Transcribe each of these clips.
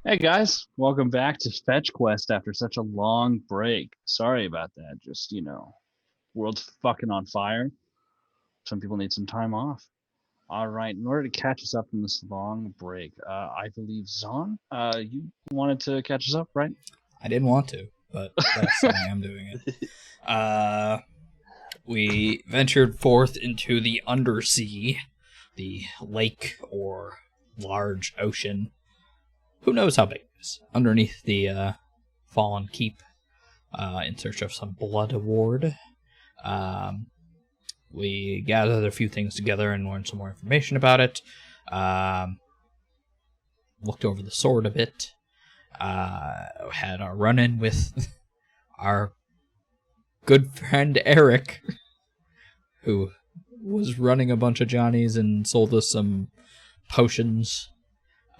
Hey guys, welcome back to FetchQuest after such a long break. Sorry about that. Just, world's fucking on fire. Some people need some time off. All right, in order to catch us up from this long break, I believe Zon, you wanted to catch us up, right? I didn't want to, but yes, I am doing it. Uh, we ventured forth into the undersea, the lake or large ocean. Who knows how big it is? Underneath the fallen keep, in search of some bloodward. Um, we gathered a few things together and learned some more information about it. Um, Looked over the sword a bit. Had a run-in with our good friend Eric, who was running a bunch of Johnnies and sold us some potions,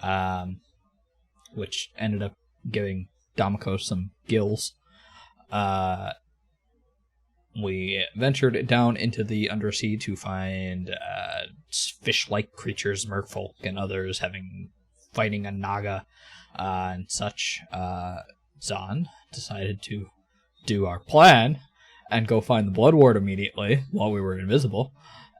um, which ended up giving Damako some gills. Uh, we ventured down into the undersea to find fish-like creatures, merfolk and others fighting a naga and such. Zahn decided to do our plan and go find the bloodward immediately while we were invisible,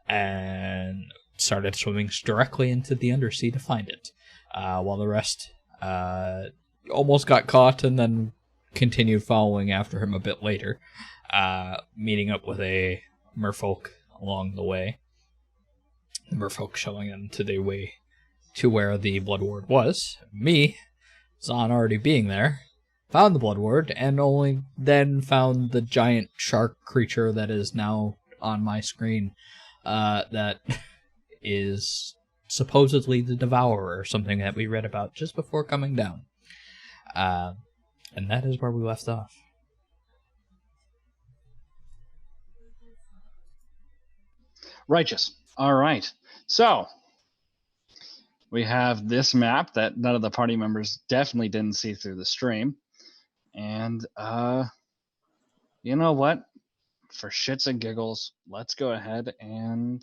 and started swimming directly into the undersea to find it, while the rest almost got caught and then continued following after him a bit later, meeting up with a merfolk along the way. The merfolk showing them to the way to where the bloodward was. Me, Zahn already being there, found the bloodward, and only then found the giant shark creature that is now on my screen, that is supposedly the Devourer, something that we read about just before coming down. And that is where we left off. Righteous. All right. So, we have this map that none of the party members definitely didn't see through the stream. And, you know what? For shits and giggles, let's go ahead and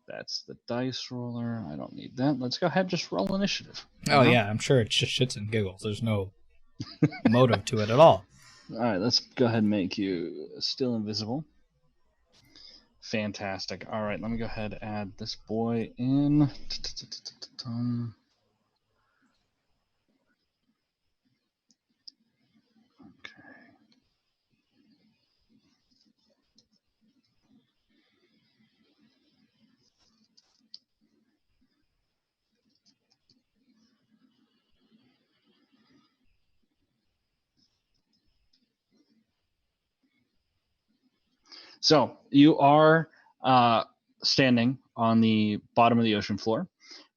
that's the dice roller. I don't need that. Let's go ahead and just roll initiative. Oh, yeah, I'm sure it's just shits and giggles. There's no motive to it at all. All right, let's go ahead and make you still invisible. Fantastic. All right, let me go ahead and add this boy in. So you are standing on the bottom of the ocean floor,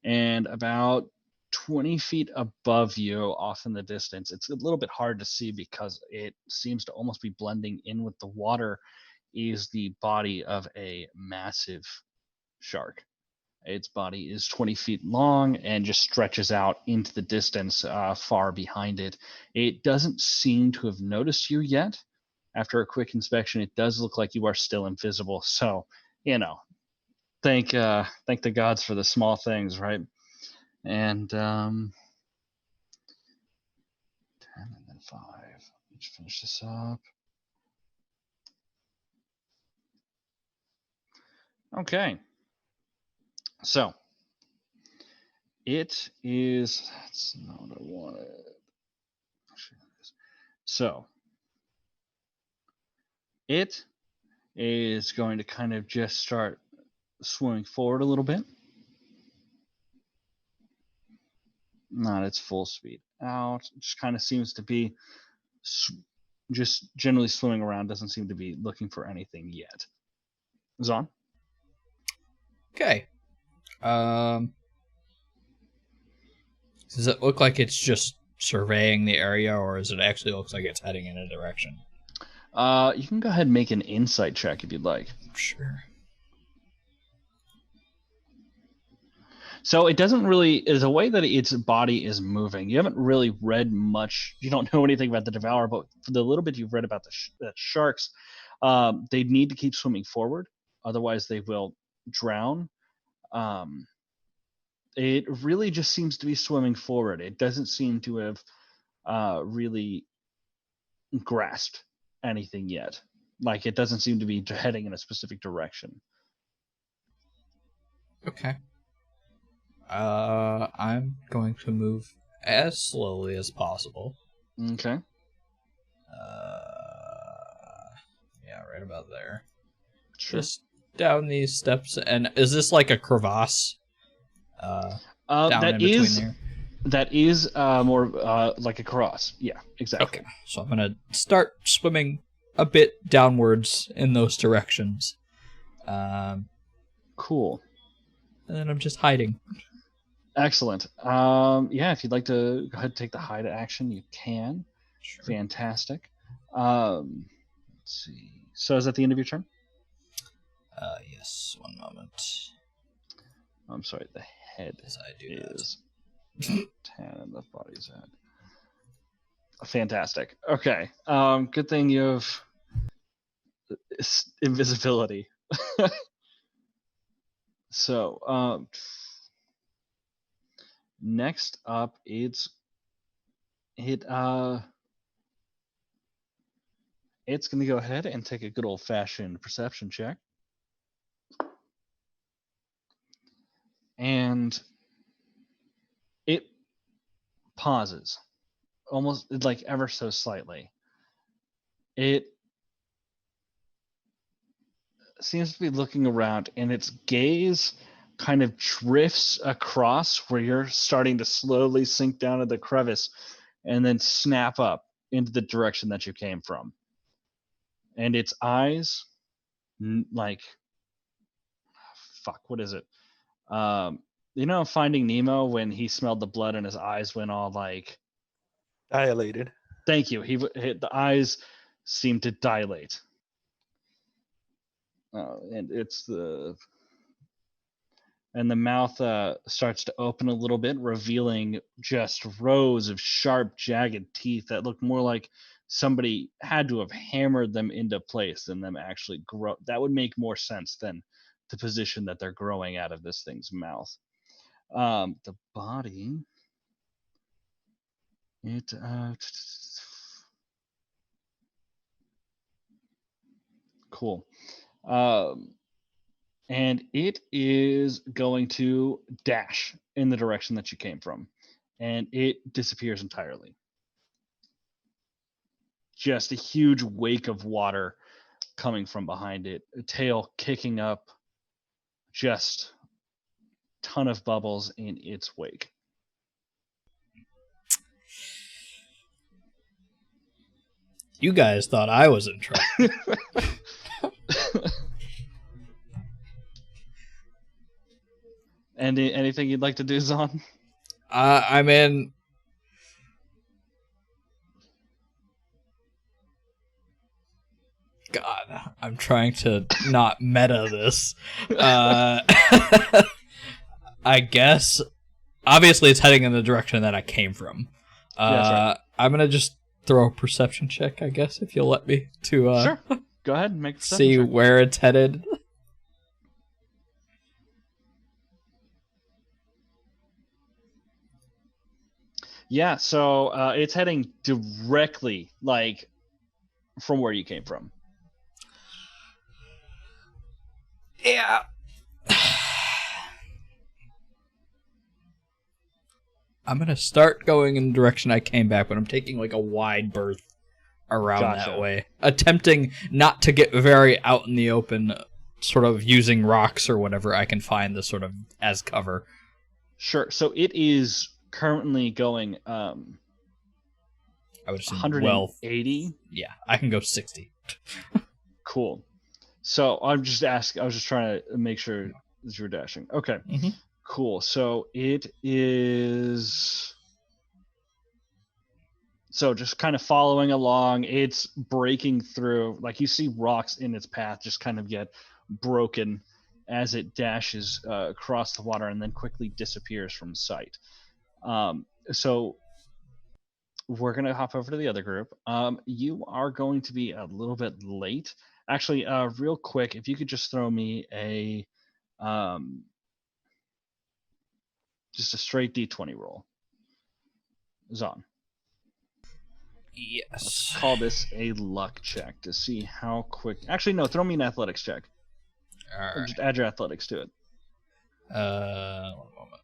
and about 20 feet above you, off in the distance, it's a little bit hard to see because it seems to almost be blending in with the water, is the body of a massive shark. Its body is 20 feet long and just stretches out into the distance, far behind it. It doesn't seem to have noticed you yet. After a quick inspection, it does look like you are still invisible. So, thank the gods for the small things, right? And 10 and then 5. Let's finish this up. Okay. So, it is. That's not what I wanted. So, it is going to kind of just start swimming forward a little bit. Not its full speed out. It just kind of seems to be just generally swimming around. Doesn't seem to be looking for anything yet. Zon? Okay. Does it look like it's just surveying the area, or does it actually looks like it's heading in a direction? You can go ahead and make an insight check if you'd like. Sure. So it doesn't really, is a way that its body is moving. You haven't really read much. You don't know anything about the Devourer, but for the little bit you've read about the sharks, they need to keep swimming forward. Otherwise, they will drown. it really just seems to be swimming forward. It doesn't seem to have really grasped anything yet. Like, it doesn't seem to be heading in a specific direction. Okay. I'm going to move as slowly as possible. Okay. Yeah, right about there. Sure. Just down these steps. And is this like a crevasse? Down that in between is there? that is more like a cross. Yeah, exactly. Okay, so I'm going to start swimming a bit downwards in those directions. Cool. And then I'm just hiding. Excellent. Yeah, if you'd like to go ahead and take the hide action, you can. Sure. Fantastic. Let's see. So is that the end of your turn? Yes, one moment. I'm sorry, the head As I do is 10 and the body's at. Fantastic. Okay. Good thing you have invisibility. So, next up, it's going to go ahead and take a good old-fashioned perception check. And it pauses, almost like ever so slightly. It seems to be looking around, and its gaze kind of drifts across where you're starting to slowly sink down to the crevice and then snap up into the direction that you came from. And its eyes, like, fuck, what is it? Finding Nemo, when he smelled the blood and his eyes went all like dilated. Thank you. The eyes seem to dilate, and the mouth starts to open a little bit, revealing just rows of sharp, jagged teeth that look more like somebody had to have hammered them into place than them actually grow. That would make more sense than the position that they're growing out of this thing's mouth. The body, cool. And it is going to dash in the direction that you came from, and it disappears entirely. Just a huge wake of water coming from behind it, a tail kicking up, just ton of bubbles in its wake. You guys thought I was in trouble. Anything you'd like to do, Zon? I'm in. God, I'm trying to not meta this. I guess. Obviously, it's heading in the direction that I came from. That's right. I'm gonna just throw a perception check, I guess, if you'll let me to. Sure. Go ahead and make a see check. Where it's headed. Yeah, so it's heading directly, like, from where you came from. Yeah. I'm going to start going in the direction I came back, but I'm taking like a wide berth around that way. Attempting not to get very out in the open, sort of using rocks or whatever I can find this sort of as cover. Sure. So it is currently going I would assume 180. Yeah, I can go 60. Cool. So I was just trying to make sure that you were dashing. Okay. Mm-hmm. Cool. So it is. So just kind of following along, it's breaking through. Like, you see rocks in its path just kind of get broken as it dashes across the water and then quickly disappears from sight. So we're going to hop over to the other group. You are going to be a little bit late. Actually, real quick, if you could just throw me a Just a straight D20 roll. Zon. Yes. Let's call this a luck check to see how quick. Actually, no. Throw me an athletics check. All Or right. just add your athletics to it. 1 moment.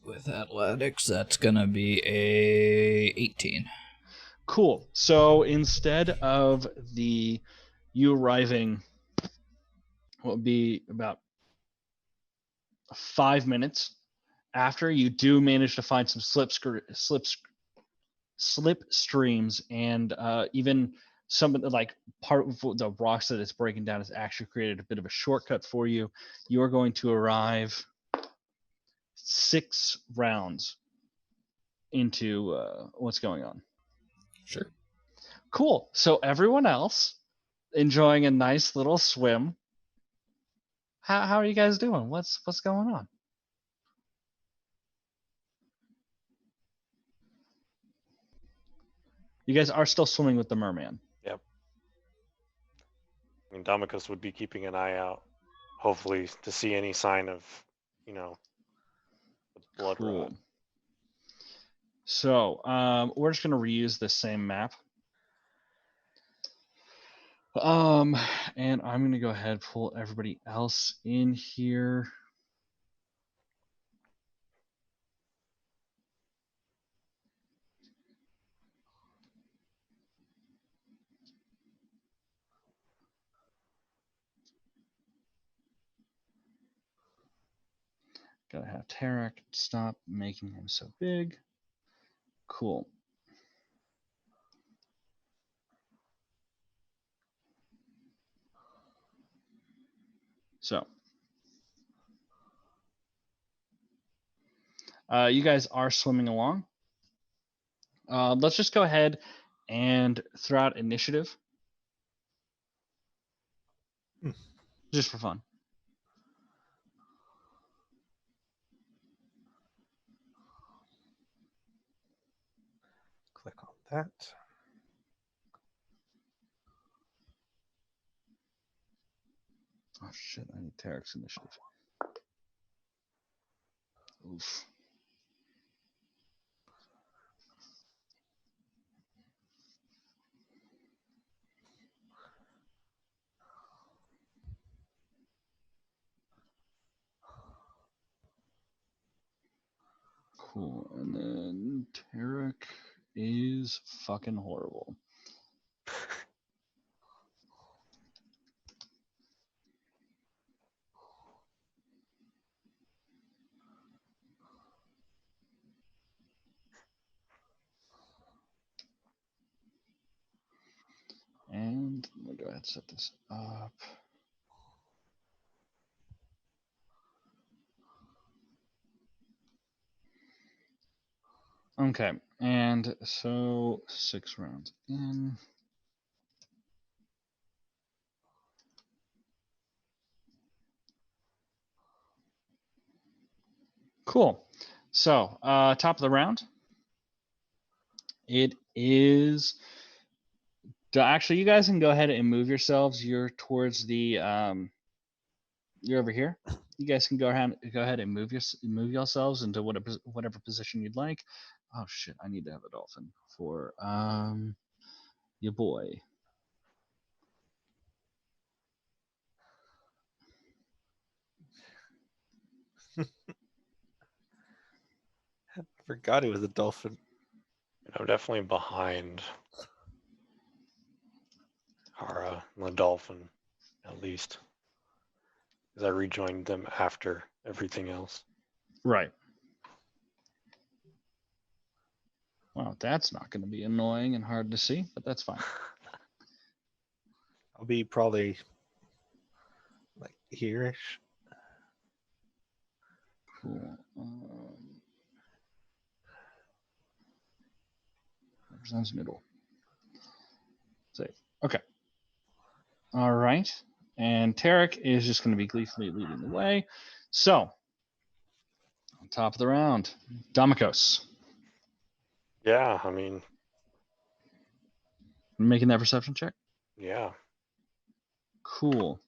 With athletics, that's gonna be a 18. Cool. So instead of you arriving, what would be about 5 minutes after, you do manage to find some slip streams, and even some of the part of the rocks that it's breaking down has actually created a bit of a shortcut for you. You are going to arrive 6 rounds into what's going on. Sure. Cool. So everyone else enjoying a nice little swim. How are you guys doing? What's going on? You guys are still swimming with the merman. Yep. I mean, Domicus would be keeping an eye out, hopefully, to see any sign of, the blood Cool. rot. So we're just gonna reuse the same map. And I'm gonna go ahead and pull everybody else in here. Gotta have Tarek stop making him so big. Cool. So you guys are swimming along. Let's just go ahead and throw out initiative. Just for fun. Click on that. Oh shit, I need Tarek's initiative. Oof. Cool. And then Tarek is fucking horrible. And I'm gonna go ahead and set this up. Okay, and so 6 rounds in. Cool. So, top of the round. It is. Actually, you guys can go ahead and move yourselves. You're towards the. You're over here. You guys can go ahead and move yourselves into whatever position you'd like. Oh shit! I need to have a dolphin for your boy. Forgot it was a dolphin. I'm definitely behind Hara and the dolphin, at least. Because I rejoined them after everything else. Right. Well, that's not going to be annoying and hard to see, but that's fine. I'll be probably like here-ish. Cool. Represents middle. Safe. Okay. All right. And Tarek is just going to be gleefully leading the way. So, on top of the round, Damikos. Yeah, I mean, Making that perception check. yeah. Cool.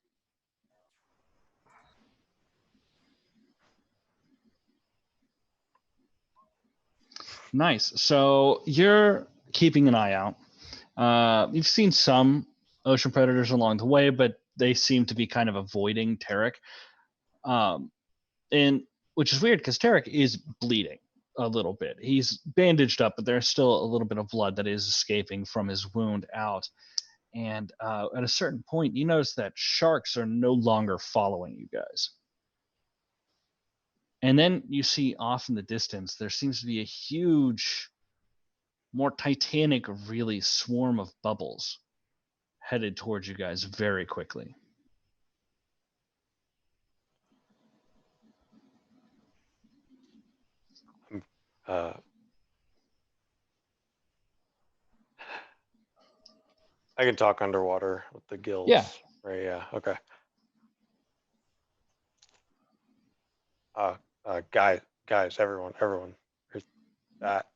Nice. So you're keeping an eye out. You've seen some ocean predators along the way, but they seem to be kind of avoiding Tarek. And which is weird because Tarek is bleeding a little bit. He's bandaged up, but there's still a little bit of blood that is escaping from his wound out. And at a certain point, you notice that sharks are no longer following you guys. And then you see off in the distance, there seems to be a huge, more titanic, really swarm of bubbles headed towards you guys very quickly. I can talk underwater with the gills. Yeah. Right. Yeah. Okay. Guys, everyone, there's that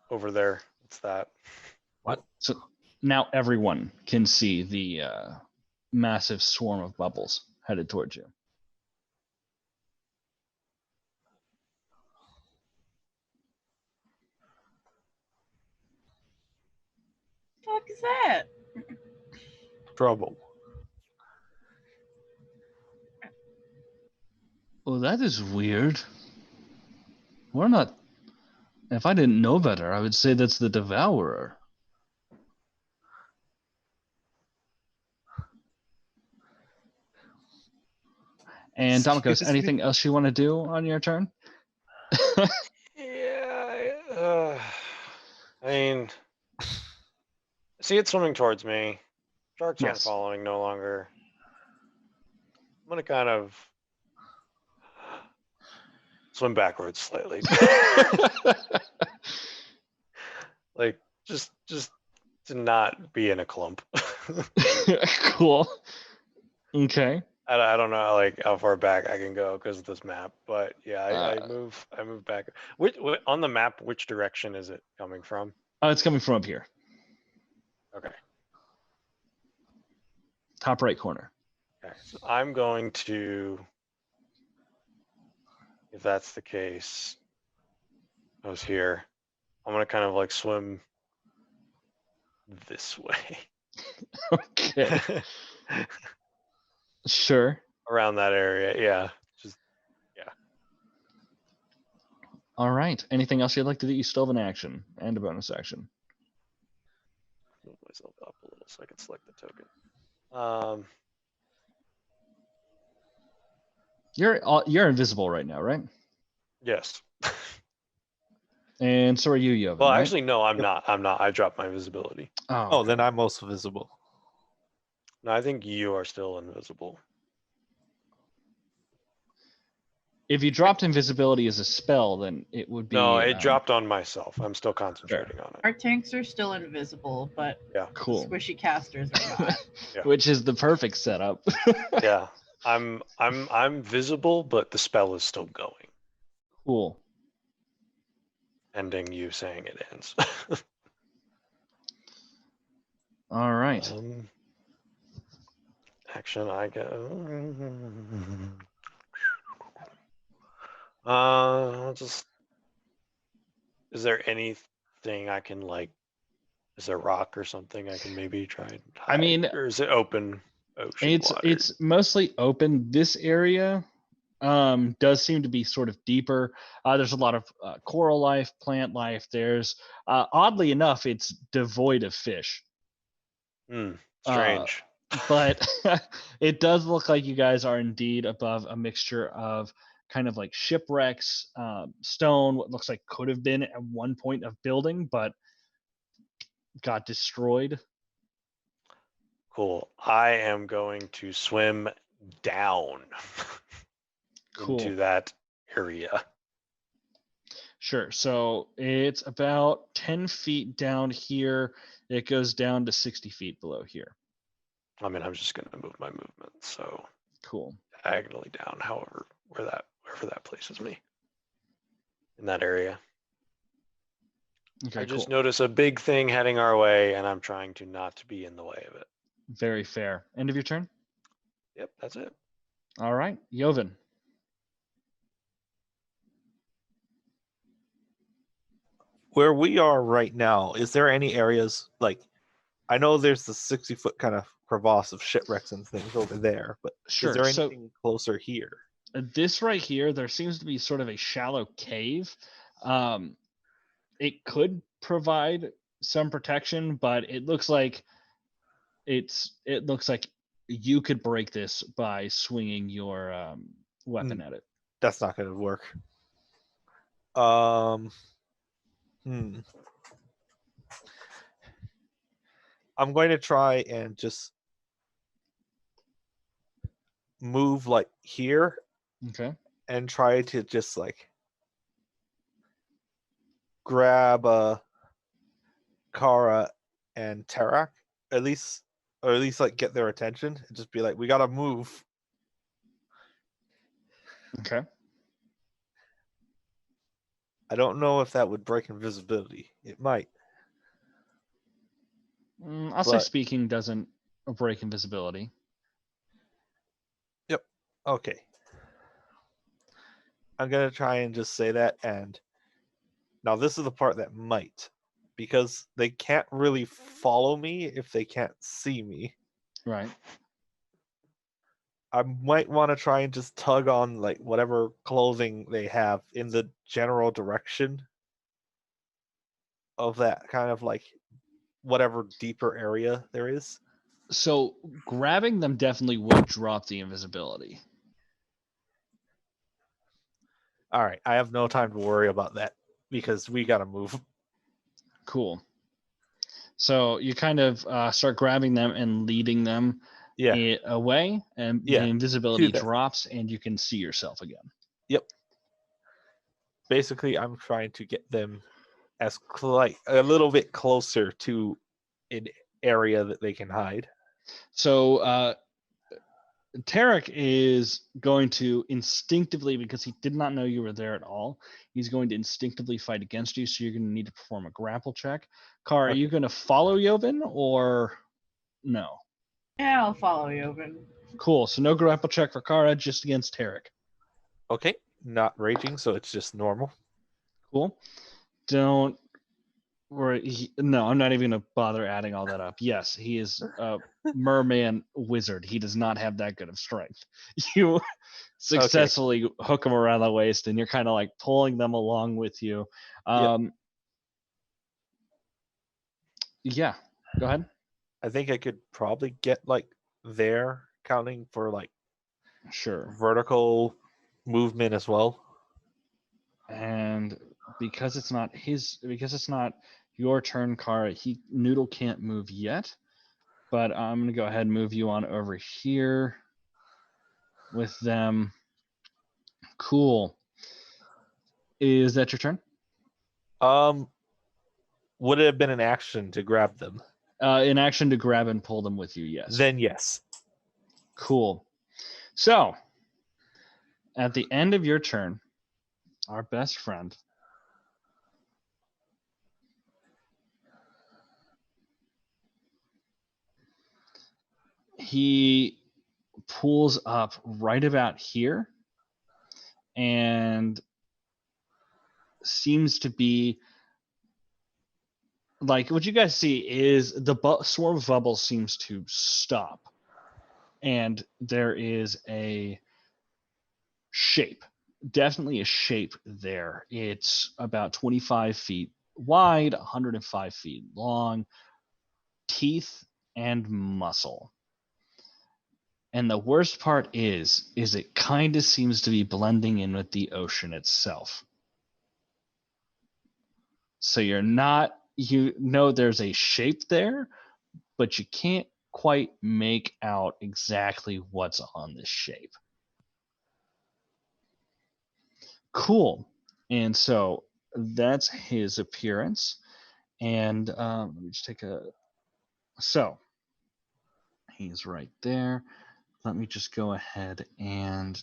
over there. What's that? What? So now everyone can see the massive swarm of bubbles headed towards you. Fuck is that? Trouble. Oh, that is weird. We're not. If I didn't know better, I would say that's the Devourer. And Domikos, Excuse anything else you want to do on your turn? Yeah. I mean, see it swimming towards me. Sharks aren't Yes. following no longer. I'm gonna kind of swim backwards slightly. Like just to not be in a clump. Cool. Okay. I don't know like how far back I can go because of this map, but yeah, I Uh, move back. Which on the map, which direction is it coming from? It's coming from up here, Okay. top right corner. Okay. So I'm going to, if that's the case, I was here. I'm gonna kind of like swim this way. Okay. Sure. Around that area, yeah. Just All right. Anything else you'd like to do? You still have an action and a bonus action. move myself up a little so I can select the token. You're invisible right now, right? Yes. And so are you, Yovan. Well, right? actually, no, I'm not. I dropped my visibility. Oh, then I'm also visible. No, I think you are still invisible. If you dropped invisibility as a spell, then it would be. No, it dropped on myself. I'm still concentrating on it. Our tanks are still invisible, but Yeah. Cool. squishy casters are not. Yeah. Which is the perfect setup. Yeah. I'm visible, but the spell is still going. Cool. Ending you saying it ends. All right. Action I go. Just. Is there anything I can like? Is there rock or something I can maybe try and hide? I mean, or is it open ocean water? It's mostly open. This area does seem to be sort of deeper. There's a lot of coral life, plant life. There's oddly enough, it's devoid of fish. Strange. But it does look like you guys are indeed above a mixture of kind of like shipwrecks, stone, what looks like could have been at one point of building, but got destroyed. Cool. I am going to swim down Cool. into that area. Sure. So it's about 10 feet down here. It goes down to 60 feet below here. I mean, I'm just going to move my movement. So Cool. diagonally down, however, wherever that places me in that area. Okay, I just cool. notice a big thing heading our way, and I'm trying to not to be in the way of it. Very fair. End of your turn. Yep, that's it. All right, Yovan. Where we are right now, is there any areas like I know there's the 60-foot kind of crevasse of shipwrecks and things over there, but Sure. is there So anything closer here? this right here, there seems to be sort of a shallow cave. It could provide some protection, but it looks like you could break this by swinging your weapon at it. That's not going to work. I'm going to try and just move like here Okay. and try to just like grab Kara and Tarak, at least like get their attention and just be like, we gotta move. Okay. I don't know if that would break invisibility. It might. I'll say speaking doesn't break invisibility. Yep. Okay. I'm gonna try and just say that, and now this is the part that might, because they can't really follow me if they can't see me. Right. I might want to try and just tug on like whatever clothing they have in the general direction of that kind of like whatever deeper area there is. So grabbing them definitely would drop the invisibility. All right, I have no time to worry about that because we gotta move. Cool. So you kind of start grabbing them and leading them away, and the invisibility drops, and you can see yourself again. Yep. Basically, I'm trying to get them as a little bit closer to an area that they can hide. So Tarek is going to instinctively, because he did not know you were there at all, he's going to instinctively fight against you, so you're going to need to perform a grapple check. Kara, are you going to follow Yovin or no? Yeah, I'll follow Yovin. Cool. So no grapple check for Kara, just against Tarek. Okay. Not raging, so it's just normal. Cool. Don't worry. No, I'm not even going to bother adding all that up. Yes, he is a merman wizard. He does not have that good of strength. You successfully hook him around the waist, and you're kind of like pulling them along with you. Yeah, go ahead. I think I could probably get like there, counting for like vertical movement as well. And because it's not your turn, Kara, Noodle can't move yet. But I'm gonna go ahead and move you on over here with them. Cool. Is that your turn? Would it have been an action to grab them? An action to grab and pull them with you, yes. Then yes. Cool. So, at the end of your turn, our best friend he pulls up right about here and seems to be like, what you guys see is the swarm of bubbles seems to stop, and there is a shape, definitely a shape there. It's about 25 feet wide, 105 feet long, teeth and muscle. And the worst part is it kind of seems to be blending in with the ocean itself. So you know there's a shape there, but you can't quite make out exactly what's on this shape. Cool. And so that's his appearance. And let me just so he's right there. Let me just go ahead and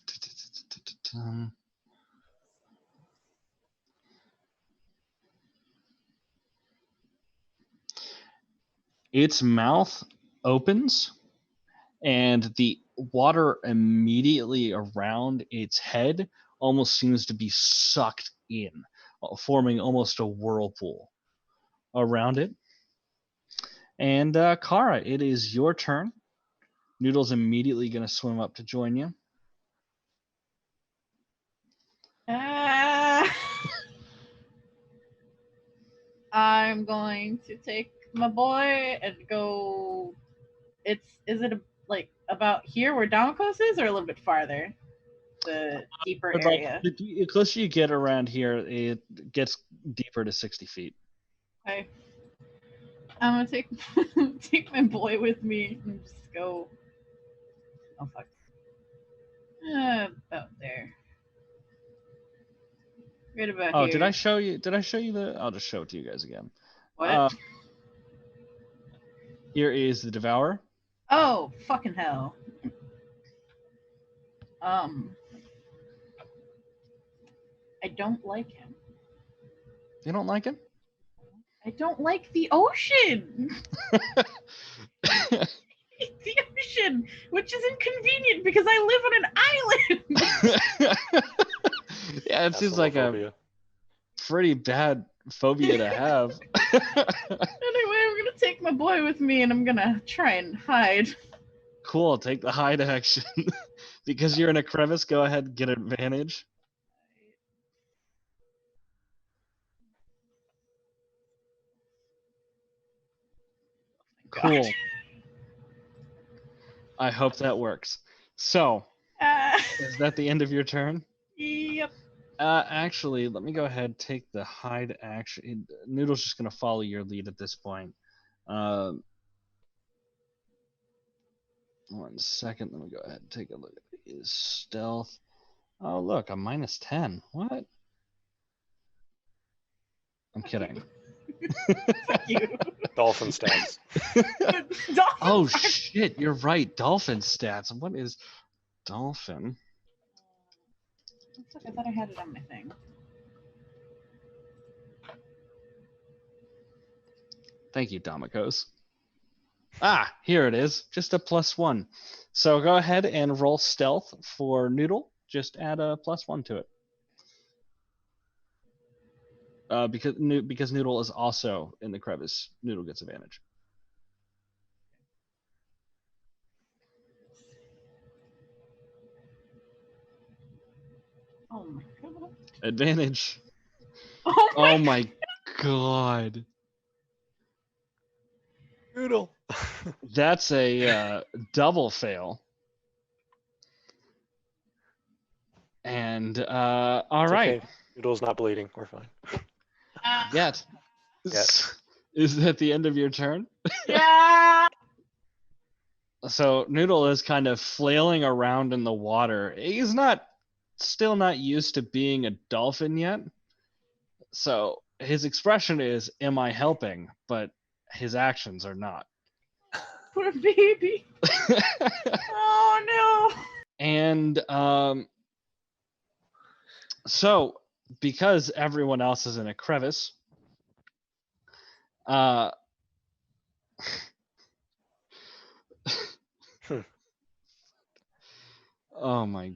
its mouth opens and the water immediately around its head almost seems to be sucked in, forming almost a whirlpool around it. And Kara, it is your turn. Noodle's immediately going to swim up to join you. I'm going to take my boy and go. Is it about here where Damocos is, or a little bit farther? The deeper But area. the closer you get around here, it gets deeper to 60 feet. Okay. I'm gonna take my boy with me and just go. Oh fuck. About there. Right about here. Did I show you the? I'll just show it to you guys again. What? Here is the Devourer. Oh, fucking hell. I don't like him. You don't like him? I don't like the ocean. The ocean, which is inconvenient because I live on an island. Yeah, it seems like a pretty bad phobia to have. Anyway, I'm gonna take my boy with me and I'm gonna try and hide. Cool, take the hide action. Because you're in a crevice, go ahead and get advantage. Cool. God. I hope that works. So, is that the end of your turn? Yep. Actually, let me go ahead and take the hide action. Noodle's just going to follow your lead at this point. 1 second. Let me go ahead and take a look at his stealth. Oh, look, a -10. What? I'm kidding. Fuck you. Dolphin stats. Oh, shit. You're right. Dolphin stats. What is dolphin? Fuck, I thought I had it on my thing. Thank you, Damocos. Ah, here it is. Just a +1. So go ahead and roll stealth for Noodle. Just add a +1 to it. Because Noodle is also in the crevice, Noodle gets advantage. Oh my god. Advantage. Oh my God. Noodle. That's a double fail. And all It's right. okay. Noodle's not bleeding. We're fine. Yet. Yet. Is that the end of your turn? Yeah. So Noodle is kind of flailing around in the water. He's still not used to being a dolphin yet. So his expression is, "Am I helping?" But his actions are not. Poor baby. Oh no. And so because everyone else is in a crevice, oh my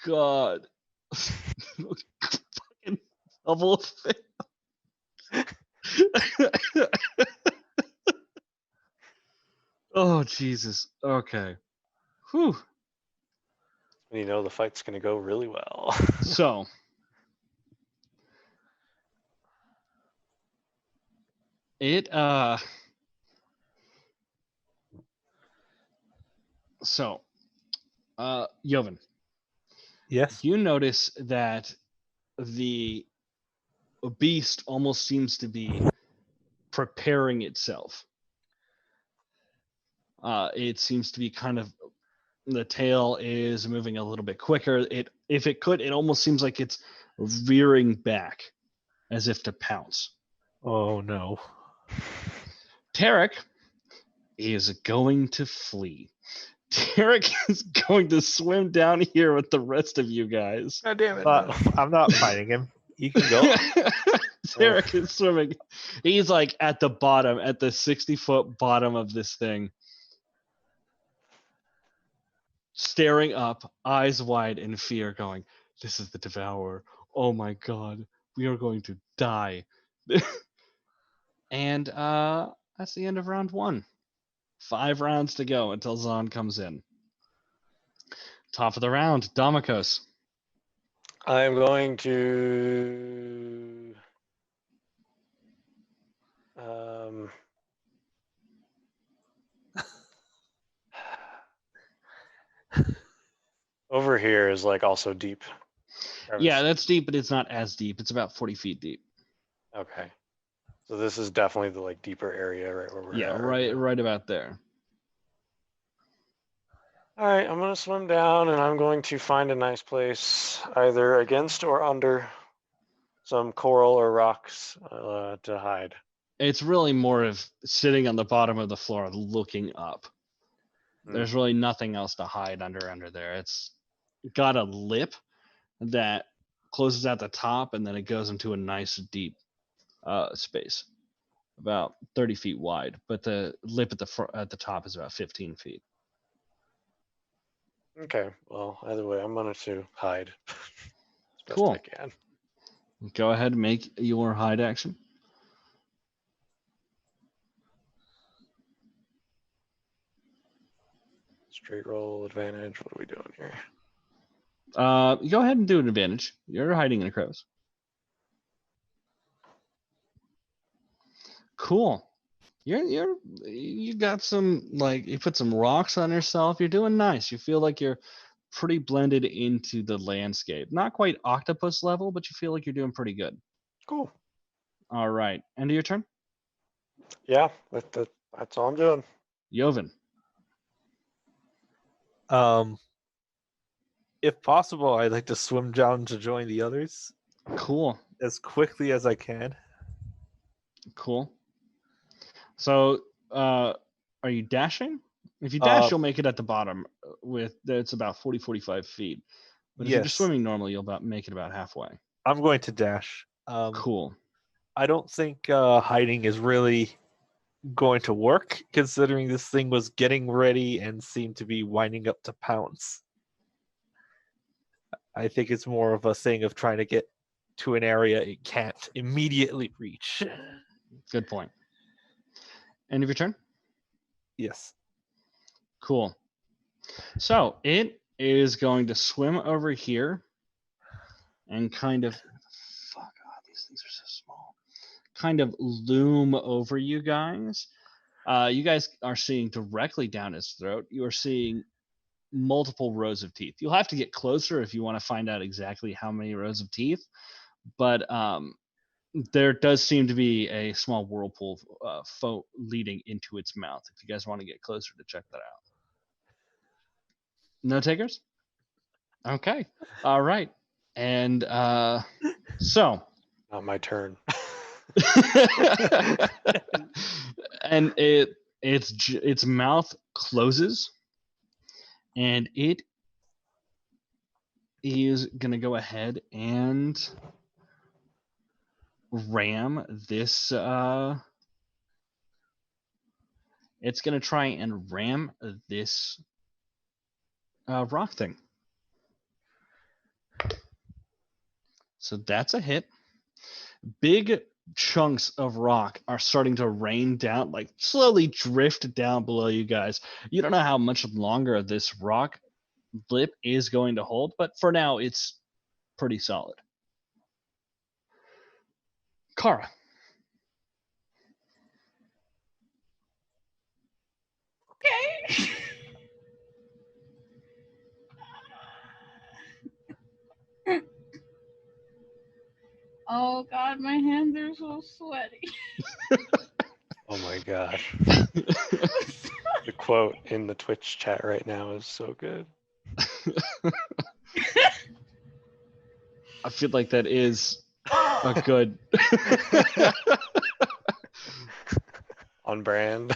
god. Fucking double fail. Oh Jesus. Okay. Whew. You know the fight's gonna go really well. So it Jovan, Yes. you notice that the beast almost seems to be preparing itself. It seems to be kind of, the tail is moving a little bit quicker. If it could, it almost seems like it's veering back as if to pounce. Oh no. Tarek is going to flee. Tarek is going to swim down here with the rest of you guys. God damn it. I'm not fighting him. You can go. Tarek is swimming. He's like at the bottom, at the 60-foot bottom of this thing. Staring up, eyes wide in fear, going, "This is the Devourer. Oh my god. We are going to die. And that's the end of round 1. 5 rounds to go until Zahn comes in. Top of the round, Damokos. I'm going to over here is like also deep. Yeah, that's deep, but it's not as deep. It's about 40 feet deep. Okay. So this is definitely the like deeper area, right where we're at right now. right about there. All right, I'm gonna swim down and I'm going to find a nice place, either against or under some coral or rocks to hide. It's really more of sitting on the bottom of the floor looking up. There's really nothing else to hide under there. It's got a lip that closes at the top, and then it goes into a nice deep space, about 30 feet wide. But the lip at the top is about 15 feet. Okay, well, either way, I'm going to hide as best Cool. I can. Go ahead and make your hide action. Straight roll, advantage. What are we doing here? Go ahead and do an advantage. You're hiding in a crevice. Cool. You got some, like, you put some rocks on yourself. You're doing nice. You feel like you're pretty blended into the landscape. Not quite octopus level, but you feel like you're doing pretty good. Cool. All right. End of your turn. Yeah, that's all I'm doing. Joven. If possible, I'd like to swim down to join the others Cool. as quickly as I can. Cool. So, are you dashing? If you dash, you'll make it at the bottom. It's about 40, 45 feet. But if you're just Yes. swimming normal, you'll make it about halfway. I'm going to dash. Cool. I don't think hiding is really going to work, considering this thing was getting ready and seemed to be winding up to pounce. I think it's more of a thing of trying to get to an area it can't immediately reach. Good point. End of your turn? Yes. Cool. So it is going to swim over here and kind of, these things are so small, kind of loom over you guys. You guys are seeing directly down his throat. You are seeing multiple rows of teeth. You'll have to get closer if you want to find out exactly how many rows of teeth. But there does seem to be a small whirlpool leading into its mouth if you guys want to get closer to check that out. No takers? Okay. All right. And so. Not my turn. And its mouth closes, and it is going to go ahead and ram this. It's going to try and ram this rock thing. So that's a hit. Big chunks of rock are starting to rain down, like slowly drift down below you guys. You don't know how much longer this rock lip is going to hold, but for now it's pretty solid. Kara. Okay. Oh God, my hands are so sweaty. Oh my gosh. The quote in the Twitch chat right now is so good. I feel like that is a good on brand.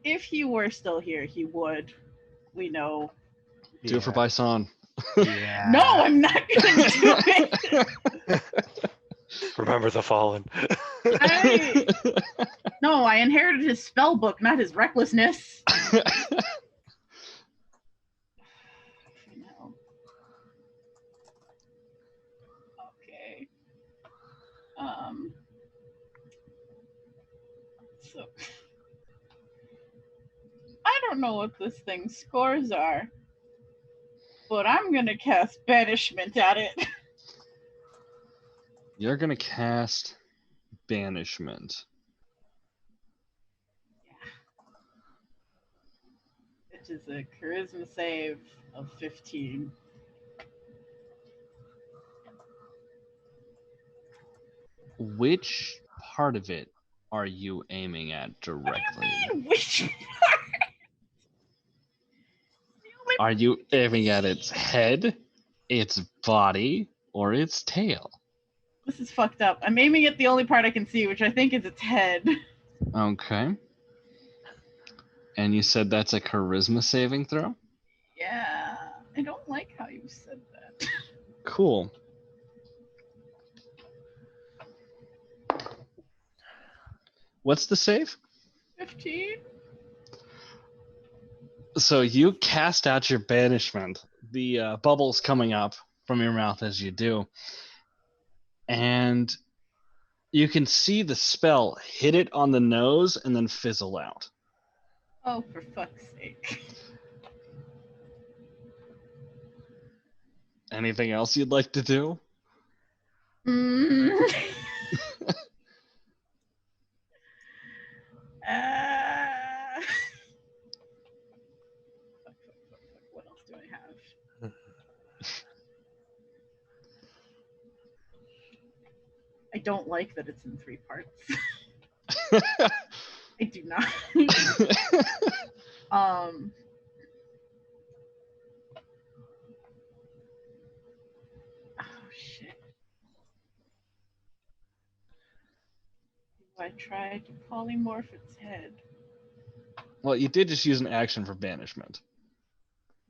If he were still here, he would. We know. Do it for Bison. Yeah. No, I'm not gonna do it. Remember the fallen. No, I inherited his spell book, not his recklessness. Okay. So I don't know what this thing's scores are, but I'm gonna cast banishment at it. You're gonna cast banishment. Which is a charisma save of 15. Which part of it are you aiming at What do you directly? mean, which part? Are you aiming at its head, its body, or its tail? This is fucked up. I'm aiming at the only part I can see, which I think is its head. Okay. And you said that's a charisma saving throw? Yeah, I don't like how you said that. Cool. What's the save? 15? So you cast out your banishment, the bubbles coming up from your mouth as you do, and you can see the spell hit it on the nose and then fizzle out. Oh, for fuck's sake. Anything else you'd like to do? Mm. What else do I have? I don't like that it's in 3 parts. I do not. Oh shit. I tried to polymorph its head. Well, you did just use an action for banishment.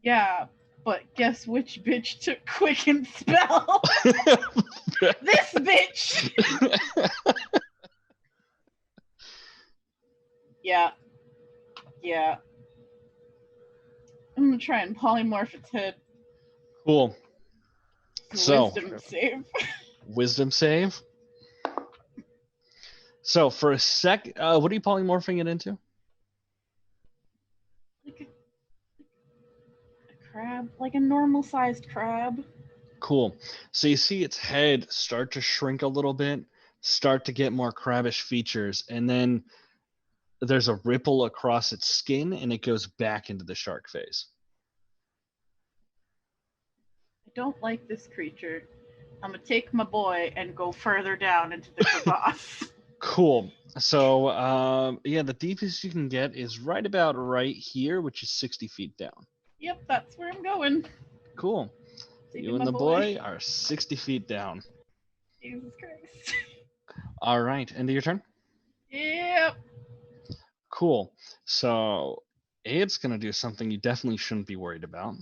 Yeah, but guess which bitch took quicken spell? This bitch! Yeah. Yeah. I'm gonna try and polymorph its head. Cool. So, Wisdom save. wisdom save. So for a sec, what are you polymorphing it into? Like a crab, like a normal sized crab. Cool. So you see its head start to shrink a little bit, start to get more crabbish features, and then there's a ripple across its skin and it goes back into the shark face. I don't like this creature. I'm gonna take my boy and go further down into the crevasse. Cool. So yeah, the deepest you can get is right about right here, which is 60 feet down. Yep, that's where I'm going. Cool. Taking You and my the boy are 60 feet down. Jesus Christ. All right, end of your turn. Yep. Cool. So it's gonna do something you definitely shouldn't be worried about.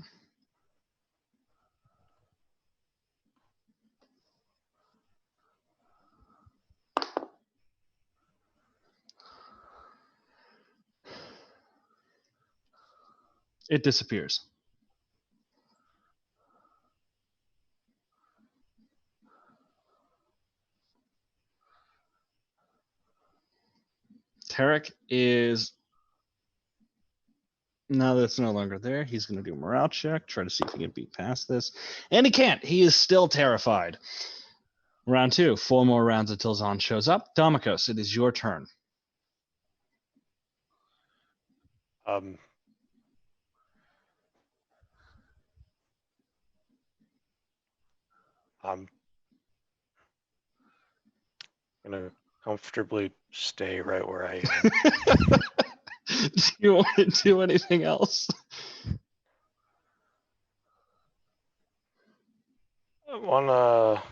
It disappears. Tarek is now that's no longer there. He's going to do a morale check, try to see if he can beat past this, and he can't. He is still terrified. Round 2, 4 more rounds until Zahn shows up. Domikos, it is your turn. I'm gonna comfortably stay right where I am. Do you want to do anything else? I wanna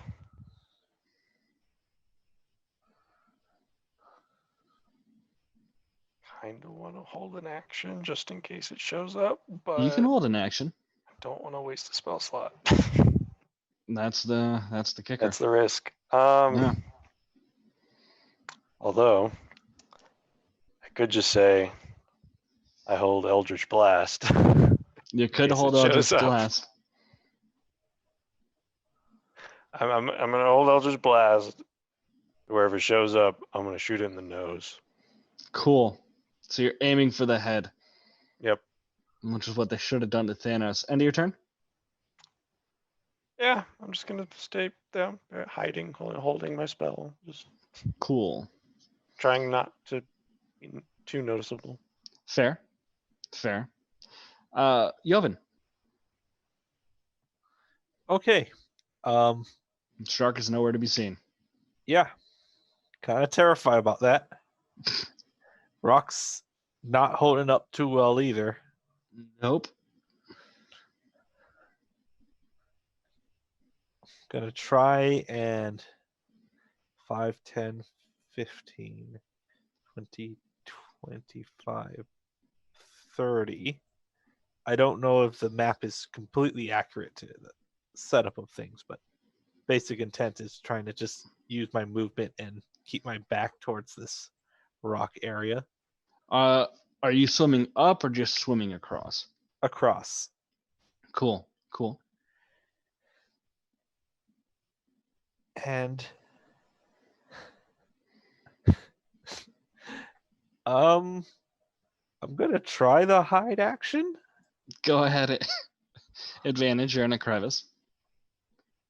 kind of want to hold an action just in case it shows up, but You can hold an action. I don't want to waste a spell slot. That's the kicker. That's the risk. Yeah. Although I could just say I hold Eldritch Blast. You could case hold it Eldritch shows up. Blast. I'm gonna hold Eldritch Blast. Wherever it shows up, I'm gonna shoot it in the nose. Cool. So you're aiming for the head, Yep. which is what they should have done to Thanos. End of your turn? Yeah, I'm just gonna stay down, hiding, holding my spell, just Cool. trying not to be too noticeable. Fair. Joven, Okay. shark is nowhere to be seen. Yeah. Kind of terrified about that. Rock's not holding up too well either. Nope. Gonna try and 5, 10, 15, 20, 25, 30. I don't know if the map is completely accurate to the setup of things, but basic intent is trying to just use my movement and keep my back towards this rock area. Are you swimming up or just swimming across? Across. Cool. And I'm gonna try the hide action. Go ahead. Advantage, you're in a crevice.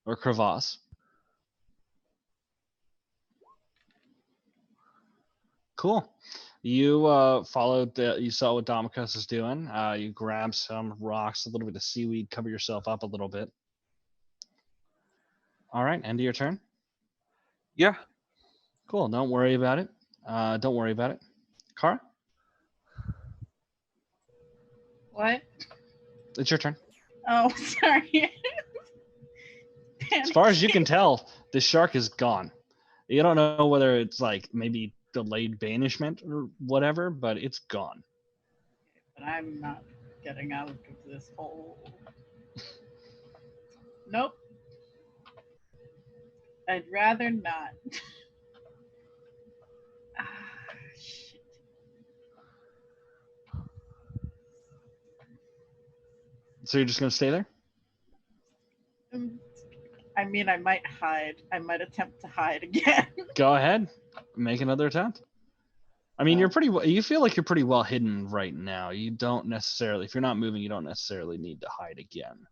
Or crevasse. Cool. You you saw what Domicos is doing. You grab some rocks, a little bit of seaweed, cover yourself up a little bit. All right, end of your turn. Yeah. Cool. Don't worry about it. Kara, What? it's your turn. Oh, sorry. As far as you can tell, the shark is gone. You don't know whether it's like maybe delayed banishment or whatever, but it's gone. But I'm not getting out of this hole. Nope. I'd rather not. Shit. So you're just gonna stay there? I mean, I might hide. I might attempt to hide again. Go ahead, make another attempt. I mean, you feel like you're pretty well hidden right now. You don't necessarily, if you're not moving, you don't necessarily need to hide again.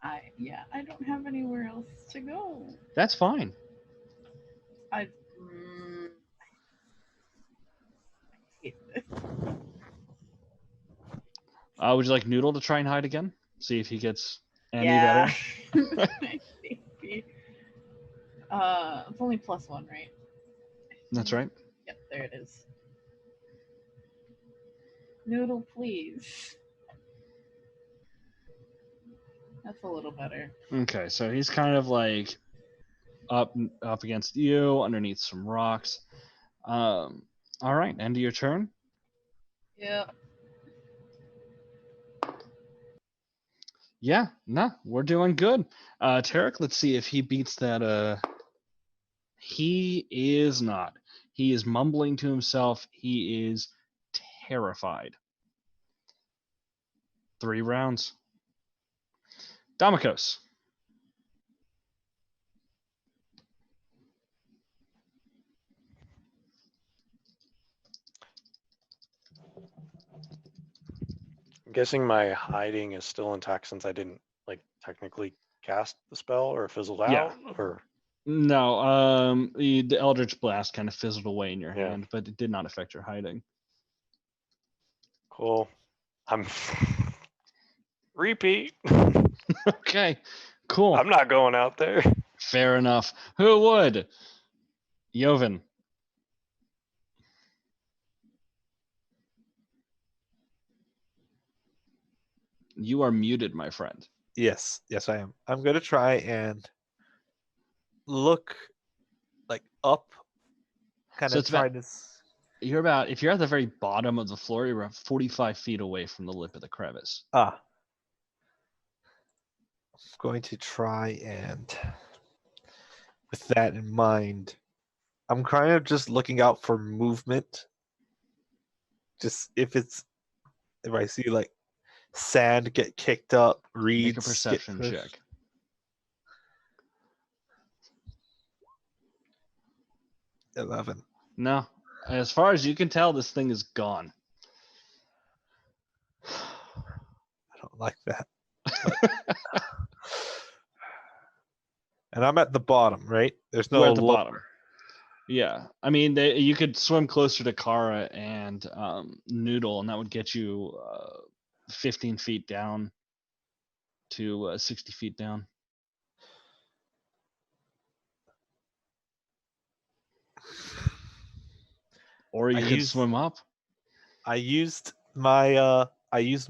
I don't have anywhere else to go. That's fine. I hate this. Would you like Noodle to try and hide again? See if he gets any Yeah. better? Maybe. It's only +1, right? That's right. Yep, there it is. Noodle, please. That's a little better. Okay, so he's kind of like up against you, underneath some rocks. All right, end of your turn. Yep. Yeah, no, we're doing good. Tarek, let's see if he beats that. He is not. He is mumbling to himself. He is terrified. 3 rounds. Domicos. I'm guessing my hiding is still intact since I didn't like technically cast the spell or fizzled out. Yeah. Or No, the Eldritch Blast kind of fizzled away in your Yeah. hand, but it did not affect your hiding. cool. I'm repeat. Okay, cool. I'm not going out there. Fair enough. Who would? Joven. You are muted, my friend. Yes, I am. I'm gonna try and look like up, kind So of it's about- try to. If you're at the very bottom of the floor, you're about 45 feet away from the lip of the crevice. I'm going to try and, with that in mind, I'm kind of just looking out for movement. Just if I see like sand get kicked up, reeds Make a perception get pushed. check. 11. No. As far as you can tell, this thing is gone. I don't like that. And I'm at the bottom, right? There's no We're at the lower. bottom. Yeah. I mean, you could swim closer to Kara and Noodle, and that would get you 15 feet down to 60 feet down. Or you could swim up. I used my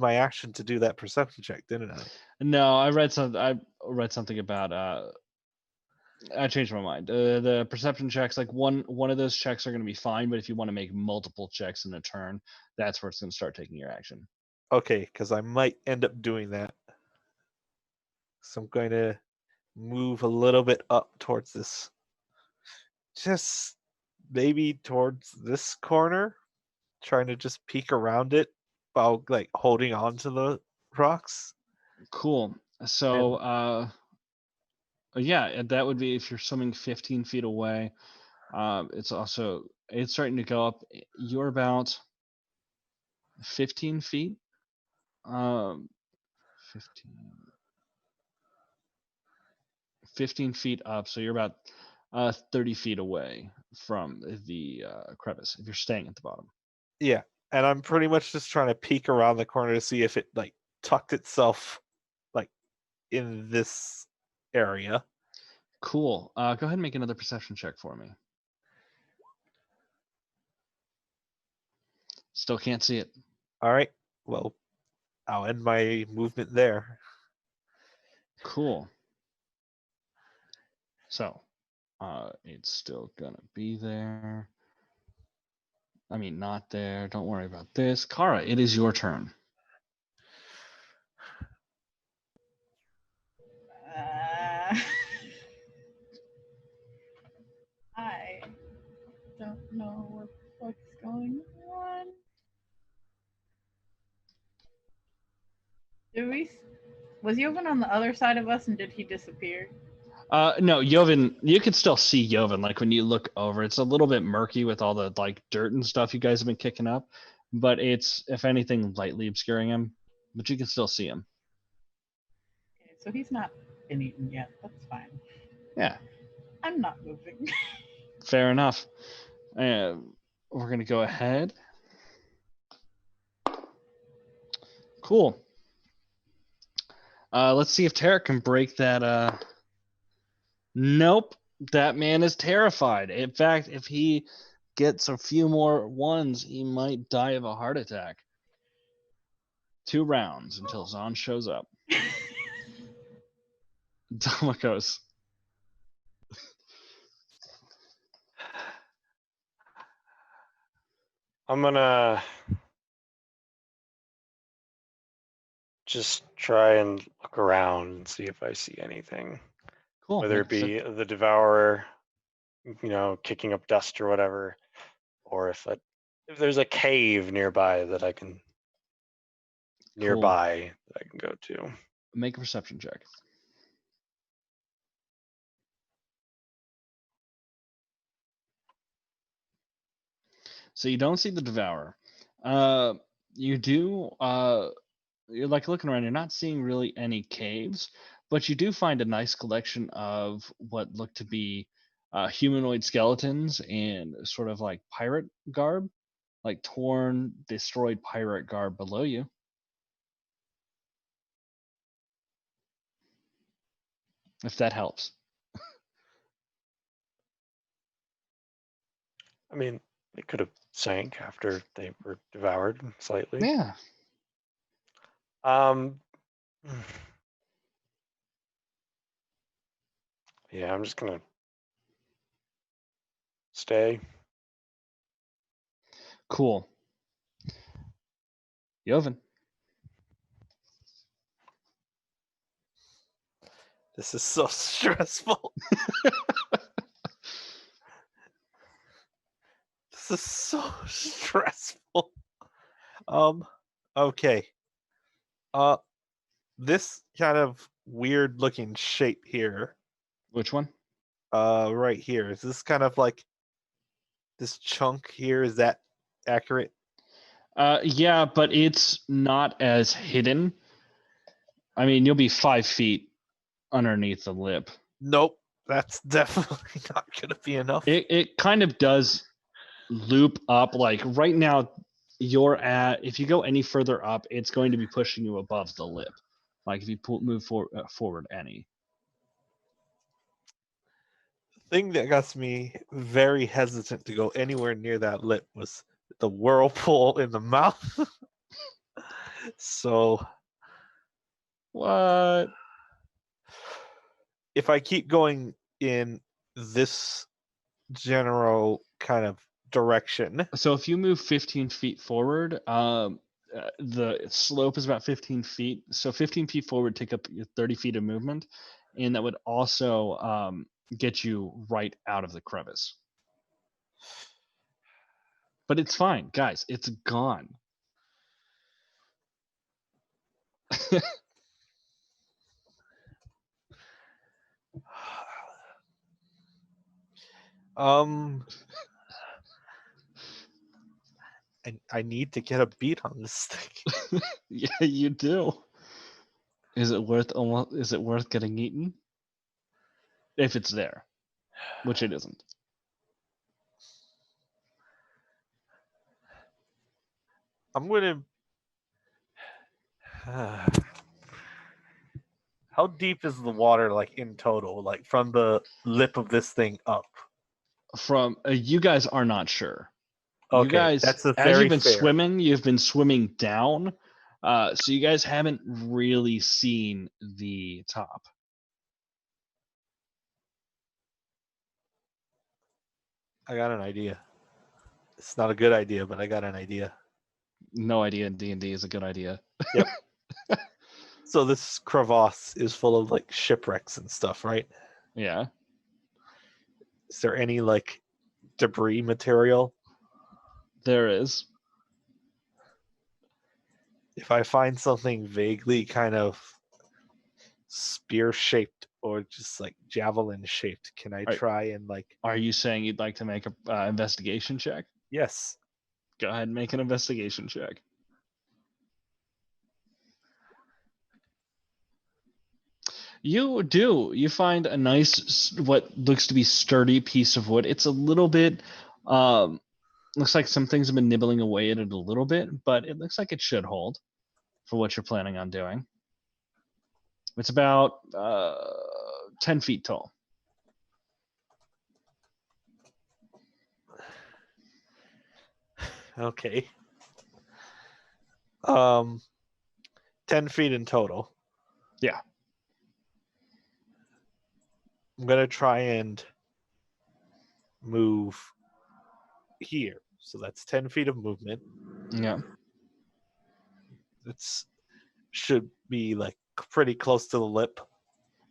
action to do that perception check, didn't I? No, I read something about I changed my mind. The perception checks, like one of those checks are going to be fine, but if you want to make multiple checks in a turn, that's where it's going to start taking your action. Okay, because I might end up doing that. So I'm going to move a little bit up towards this. Just maybe towards this corner, trying to just peek around it while like holding on to the rocks. Cool. So yeah, that would be if you're swimming 15 feet away. It's starting to go up. You're about 15 feet. 15 feet up. So you're about 30 feet away from the crevice if you're staying at the bottom. Yeah, and I'm pretty much just trying to peek around the corner to see if it like tucked itself like in this area. Cool. Go ahead and make another perception check for me. Still can't see it. All right. Well, I'll end my movement there. Cool. So, it's still gonna be there. I mean, not there. Don't worry about this. Kara, it is your turn. I don't know what the fuck's going on. Was Jovan on the other side of us and did he disappear? No, Jovan, you can still see Jovan. Like when you look over, it's a little bit murky with all the like dirt and stuff you guys have been kicking up, but it's, if anything, lightly obscuring him. But you can still see him. Okay, so he's not been eaten yet. That's fine. Yeah. I'm not moving. Fair enough. We're gonna go ahead. Cool. Let's see if Tarek can break that. Nope. That man is terrified. In fact, if he gets a few more ones, he might die of a heart attack. 2 rounds until Zahn shows up. Domikos. I'm gonna just try and look around and see if I see anything. Cool. Whether it be the Devourer, kicking up dust or whatever, or if there's a cave nearby that I can go to. Make a perception check. So you don't see the Devourer. You do. You're like looking around. You're not seeing really any caves, but you do find a nice collection of what look to be humanoid skeletons and sort of like pirate garb, like torn, destroyed pirate garb below you. If that helps. I mean, they could have sank after they were devoured slightly. Yeah. Yeah, I'm just gonna stay. Cool. Jovan. This is so stressful. This is so stressful. Okay. This kind of weird looking shape here. Which one? Right here. Is this kind of like This chunk here, is that accurate? Yeah, but it's not as hidden. I mean, you'll be 5 feet underneath the lip. Nope. That's definitely not going to be enough. It kind of does loop up. Like right now, you're at. If you go any further up, it's going to be pushing you above the lip. Like if you move forward any. The thing that got me very hesitant to go anywhere near that lip was the whirlpool in the mouth. So What? if I keep going in this general kind of direction, So if you move 15 feet forward, the slope is about 15 feet. So 15 feet forward, take up 30 feet of movement, and that would also get you right out of the crevice. But it's fine, guys. It's gone. um, I need to get a beat on this thing. Yeah, you do. Is it worth getting eaten? If it's there, which it isn't. I'm gonna. How deep is the water, like in total, like from the lip of this thing up? From you guys are not sure. You Okay, guys, that's a as very you've been fair. swimming, you've been swimming down. So you guys haven't really seen the top. I got an idea. It's not a good idea, but I got an idea. No idea D&D is a good idea. Yep. So this crevasse is full of like shipwrecks and stuff, right? Yeah. Is there any like debris material? There is. If I find something vaguely kind of spear shaped or just like javelin shaped, can I Right. try and like? Are you saying you'd like to make a investigation check? Yes. Go ahead and make an investigation check. You do. You find a nice, what looks to be sturdy piece of wood. It's a little bit, looks like some things have been nibbling away at it a little bit, but it looks like it should hold for what you're planning on doing. It's about 10 feet tall. Okay. 10 feet in total. Yeah. I'm gonna try and move here. So that's 10 feet of movement. Yeah. It's should be like pretty close to the lip.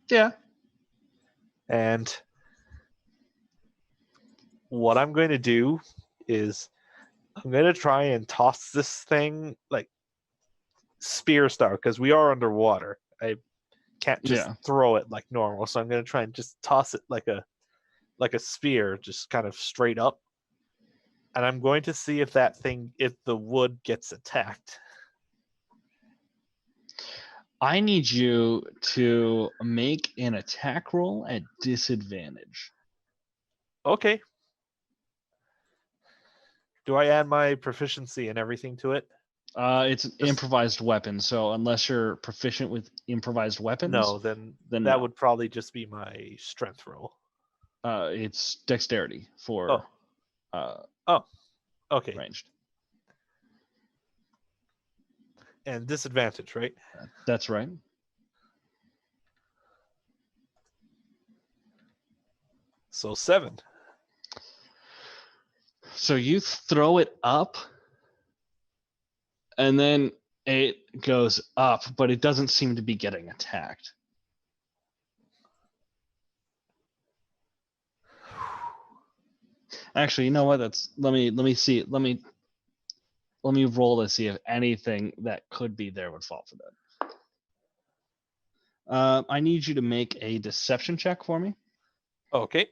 Yeah. And what I'm going to do is I'm going to try and toss this thing like spear style because we are underwater. I can't just throw it like normal. So I'm going to try and just toss it like a spear, just kind of straight up. And I'm going to see if the wood gets attacked. I need you to make an attack roll at disadvantage. Okay. Do I add my proficiency and everything to it? It's an improvised weapon, so unless you're proficient with improvised weapons, no, then that no. would probably just be my strength roll. It's dexterity for okay. Ranged. And disadvantage, right? That's right. So 7. So you throw it up, and then it goes up, but it doesn't seem to be getting attacked. Actually, you know what? Let me see. Let me roll to see if anything that could be there would fall for that. I need you to make a deception check for me. Okay.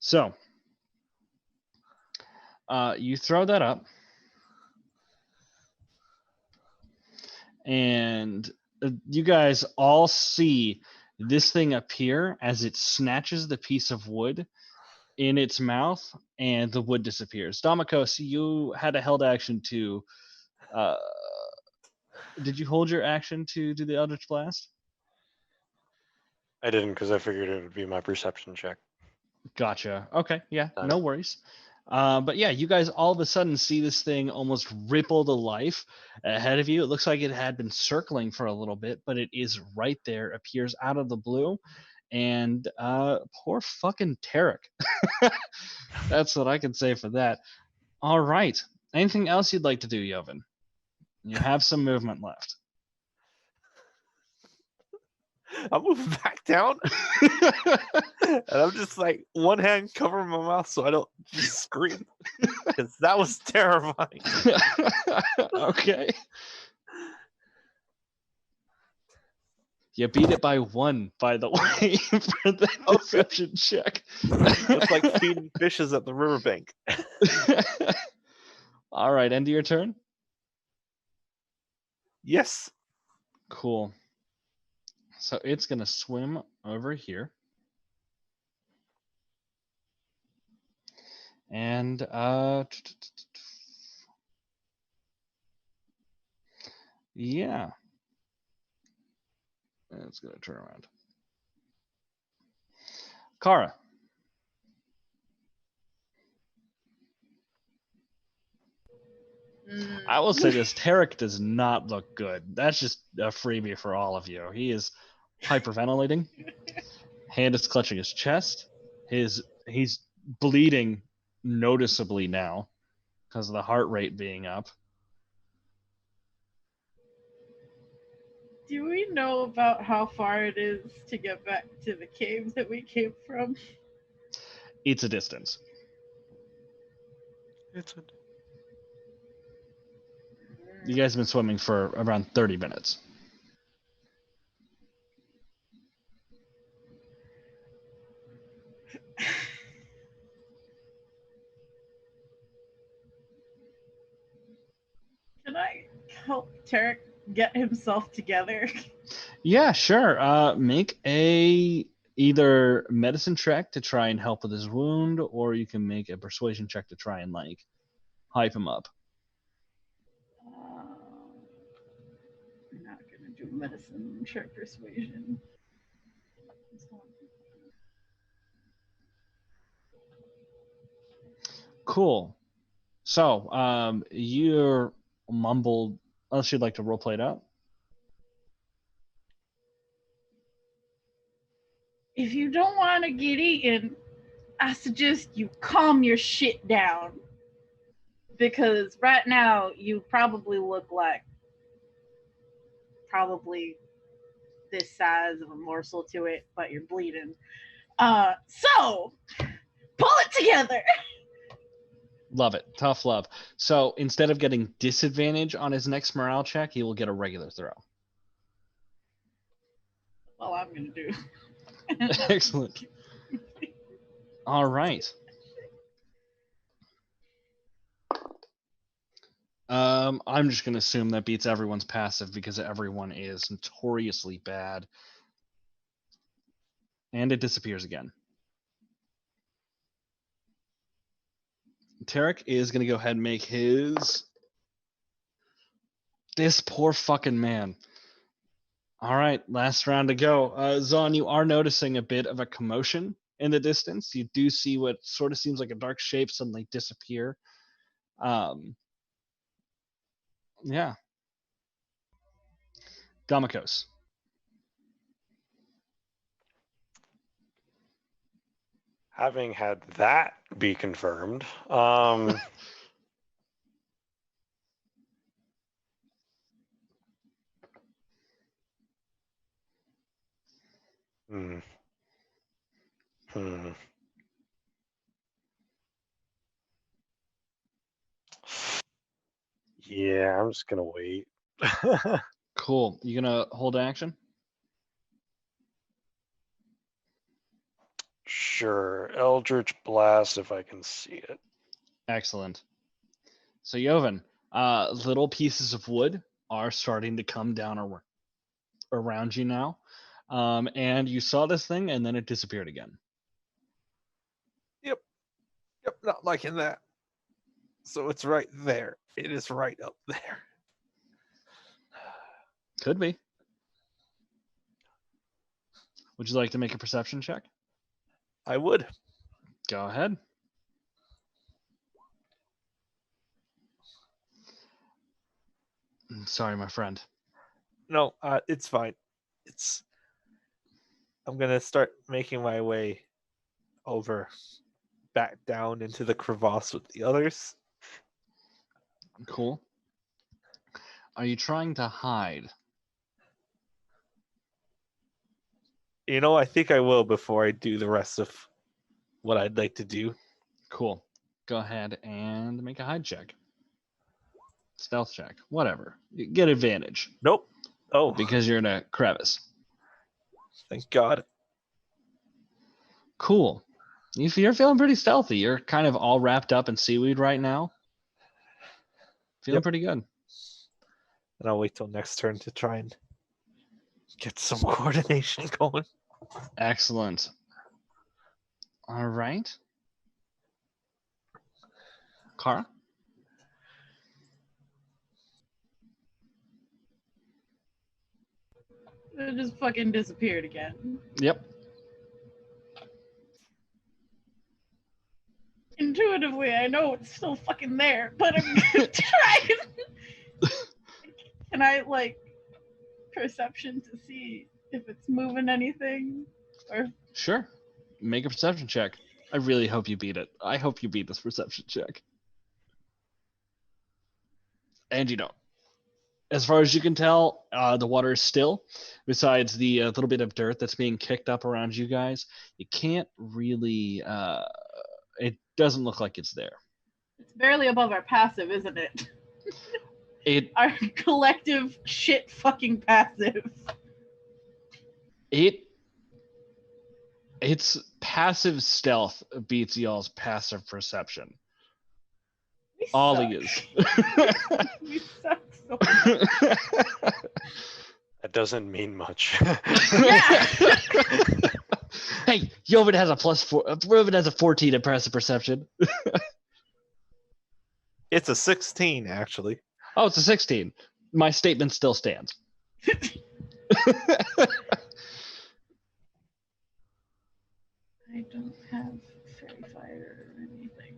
So, you throw that up, and you guys all see this thing appear as it snatches the piece of wood in its mouth, and the wood disappears. Damikos, you had a held action to. Did you hold your action to do the Eldritch Blast? I didn't because I figured it would be my perception check. Gotcha. Okay, yeah, Done. no worries. But yeah, you guys all of a sudden see this thing almost ripple to life ahead of you. It looks like it had been circling for a little bit, but it is right there, appears out of the blue. And poor fucking Tarek. That's what I can say for that. All right. Anything else you'd like to do, Joven? You have some movement left. I'm moving back down, and I'm just like one hand covering my mouth so I don't just scream, because that was terrifying. Okay. You beat it by 1, by the way, for the deception check. It's like feeding fishes at the riverbank. All right, end of your turn. Yes. Cool. So it's gonna swim over here. And yeah. It's gonna turn around. Kara. I will say this, Tarek does not look good. That's just a freebie for all of you. He is hyperventilating. Hand is clutching his chest. He's bleeding noticeably now because of the heart rate being up. Do we know about how far it is to get back to the cave that we came from? It's a distance. You guys have been swimming for around 30 minutes. Can I help Tarek get himself together? Yeah, sure. Make a either medicine check to try and help with his wound, or you can make a persuasion check to try and like hype him up. I'm not gonna do medicine check persuasion. Cool. So, you're mumbled. Unless you'd like to roleplay it out. If you don't want to get eaten, I suggest you calm your shit down. Because right now, you probably look like this size of a morsel to it, but you're bleeding. So, pull it together! Love it. Tough love. So instead of getting disadvantage on his next morale check, he will get a regular throw. Well, I'm going to do. Excellent. All right. I'm just going to assume that beats everyone's passive because everyone is notoriously bad. And it disappears again. Tarek is going to go ahead and make his... This poor fucking man. All right, last round to go. Zon, you are noticing a bit of a commotion in the distance. You do see what sort of seems like a dark shape suddenly disappear. Yeah. Damikos. Having had that be confirmed, Yeah, I'm just gonna wait. Cool. You gonna hold action? Sure. Eldritch Blast if I can see it. Excellent. So Joven, little pieces of wood are starting to come down around you now. And you saw this thing and then it disappeared again. Yep, not liking that. So it's right there. It is right up there. Could be. Would you like to make a perception check? I would. Go ahead. Sorry, my friend. No, it's fine. I'm gonna start making my way over, back down into the crevasse with the others. Cool. Are you trying to hide? I think I will before I do the rest of what I'd like to do. Cool. Go ahead and make a hide check. Stealth check. Whatever. You get advantage. Nope. Oh, Because you're in a crevice. thank God. Cool. You're feeling pretty stealthy. You're kind of all wrapped up in seaweed right now. Feeling Yep. pretty good. And I'll wait till next turn to try and get some coordination going. Excellent. All right. Kara? It just fucking disappeared again. Yep. Intuitively, I know it's still fucking there, but I'm gonna try. Can I perception to see if it's moving anything? Or Sure. Make a perception check. I really hope you beat it. I hope you beat this perception check. And you don't. As far as you can tell, the water is still. Besides the little bit of dirt that's being kicked up around you guys, you can't really. It doesn't look like it's there. it's barely above our passive, isn't it? Our collective shit fucking passive. Its passive stealth beats y'all's passive perception. We Ollie suck. is. We suck so much. That doesn't mean much. Yeah. Hey, Joven has a Joven has a 14 in passive perception. It's a 16, actually. Oh, it's a 16. My statement still stands. I don't have fairy fire or anything.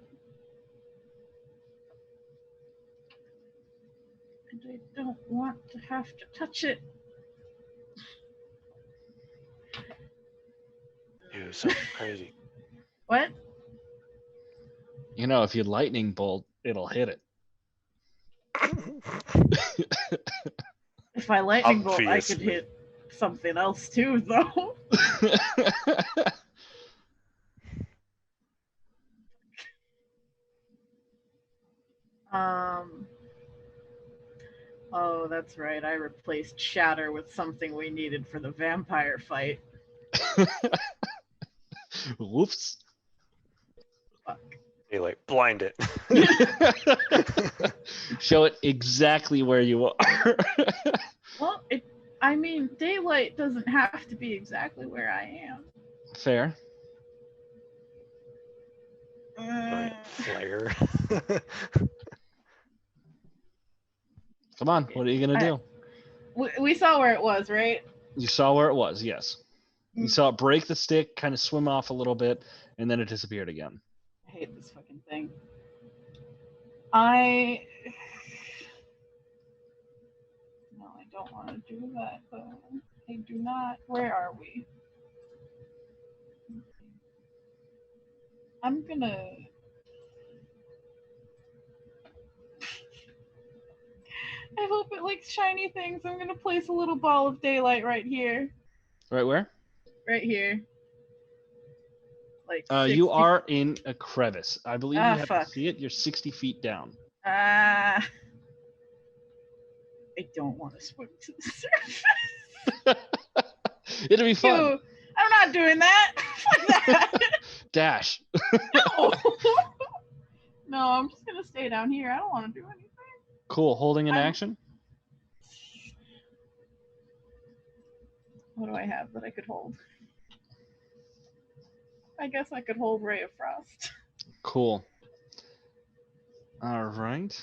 And I don't want to have to touch it. Dude, something crazy. What? If you lightning bolt, it'll hit it. If I lightning bolt, I could Obviously. hit something else too, though. Oh, that's right. I replaced Shatter with something we needed for the vampire fight. Whoops. Fuck. Daylight, blind it. Show it exactly where you are. Well, daylight doesn't have to be exactly where I am. Fair. Giant flare. Come on, what are you gonna do? We saw where it was, right? You saw where it was, yes. You saw it break the stick, kind of swim off a little bit, and then it disappeared again. I hate this fucking thing. No, I don't want to do that, though. I do not. Where are we? I'm gonna... I hope it likes shiny things. I'm gonna place a little ball of daylight right here. Right where? Right here. You 60 are in a crevice. I believe you have fuck. to see it. You're 60 feet down. I don't want to swim to the surface. It'll be fun. I'm not doing that. Fuck that. dash. No. No, I'm just gonna stay down here. I don't want to do anything. Cool. Holding an I'm- action. What do I have that I could hold? I guess I could hold Ray of Frost. Cool. All right.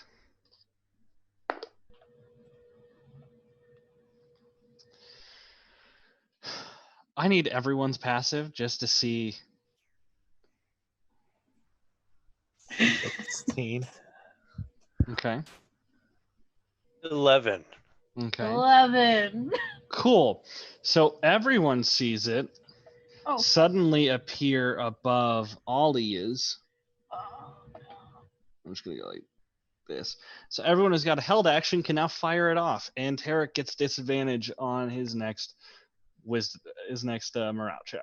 I need everyone's passive just to see. 16. Okay. 11. Okay. 11. Cool. So everyone sees it Oh. suddenly appear above Ollie's. Oh, I'm just gonna go like this. So everyone who's got a held action can now fire it off, and Tarek gets disadvantage on his next morale check.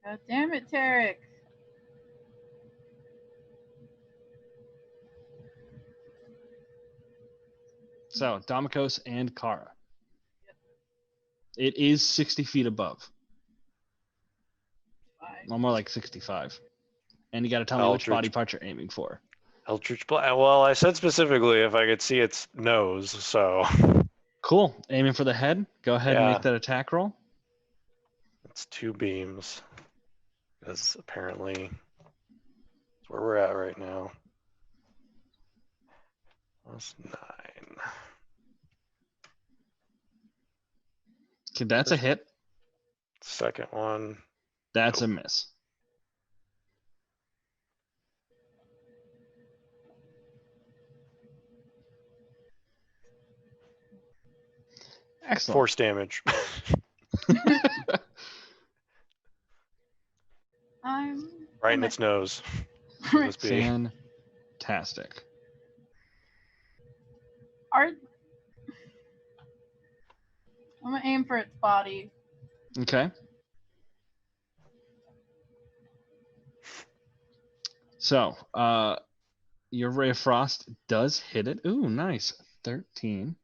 God damn it, Tarek. So Damikos and Kara. It is 60 feet above. Fine. Well, more like 65. And you got to tell me which Eldritch. body part you're aiming for. Eldritch Blast. Well, I said specifically if I could see its nose, so Cool. Aiming for the head. Go ahead and Yeah. make that attack roll. it's 2 beams. Because apparently that's where we're at right now. Plus 9. Okay, that's a hit. Second one. That's a miss. Excellent. Force damage. I'm Right in gonna- its nose. Must be. Fantastic. I'm gonna aim for its body. Okay. So, your Ray of Frost does hit it. Ooh, nice. 13.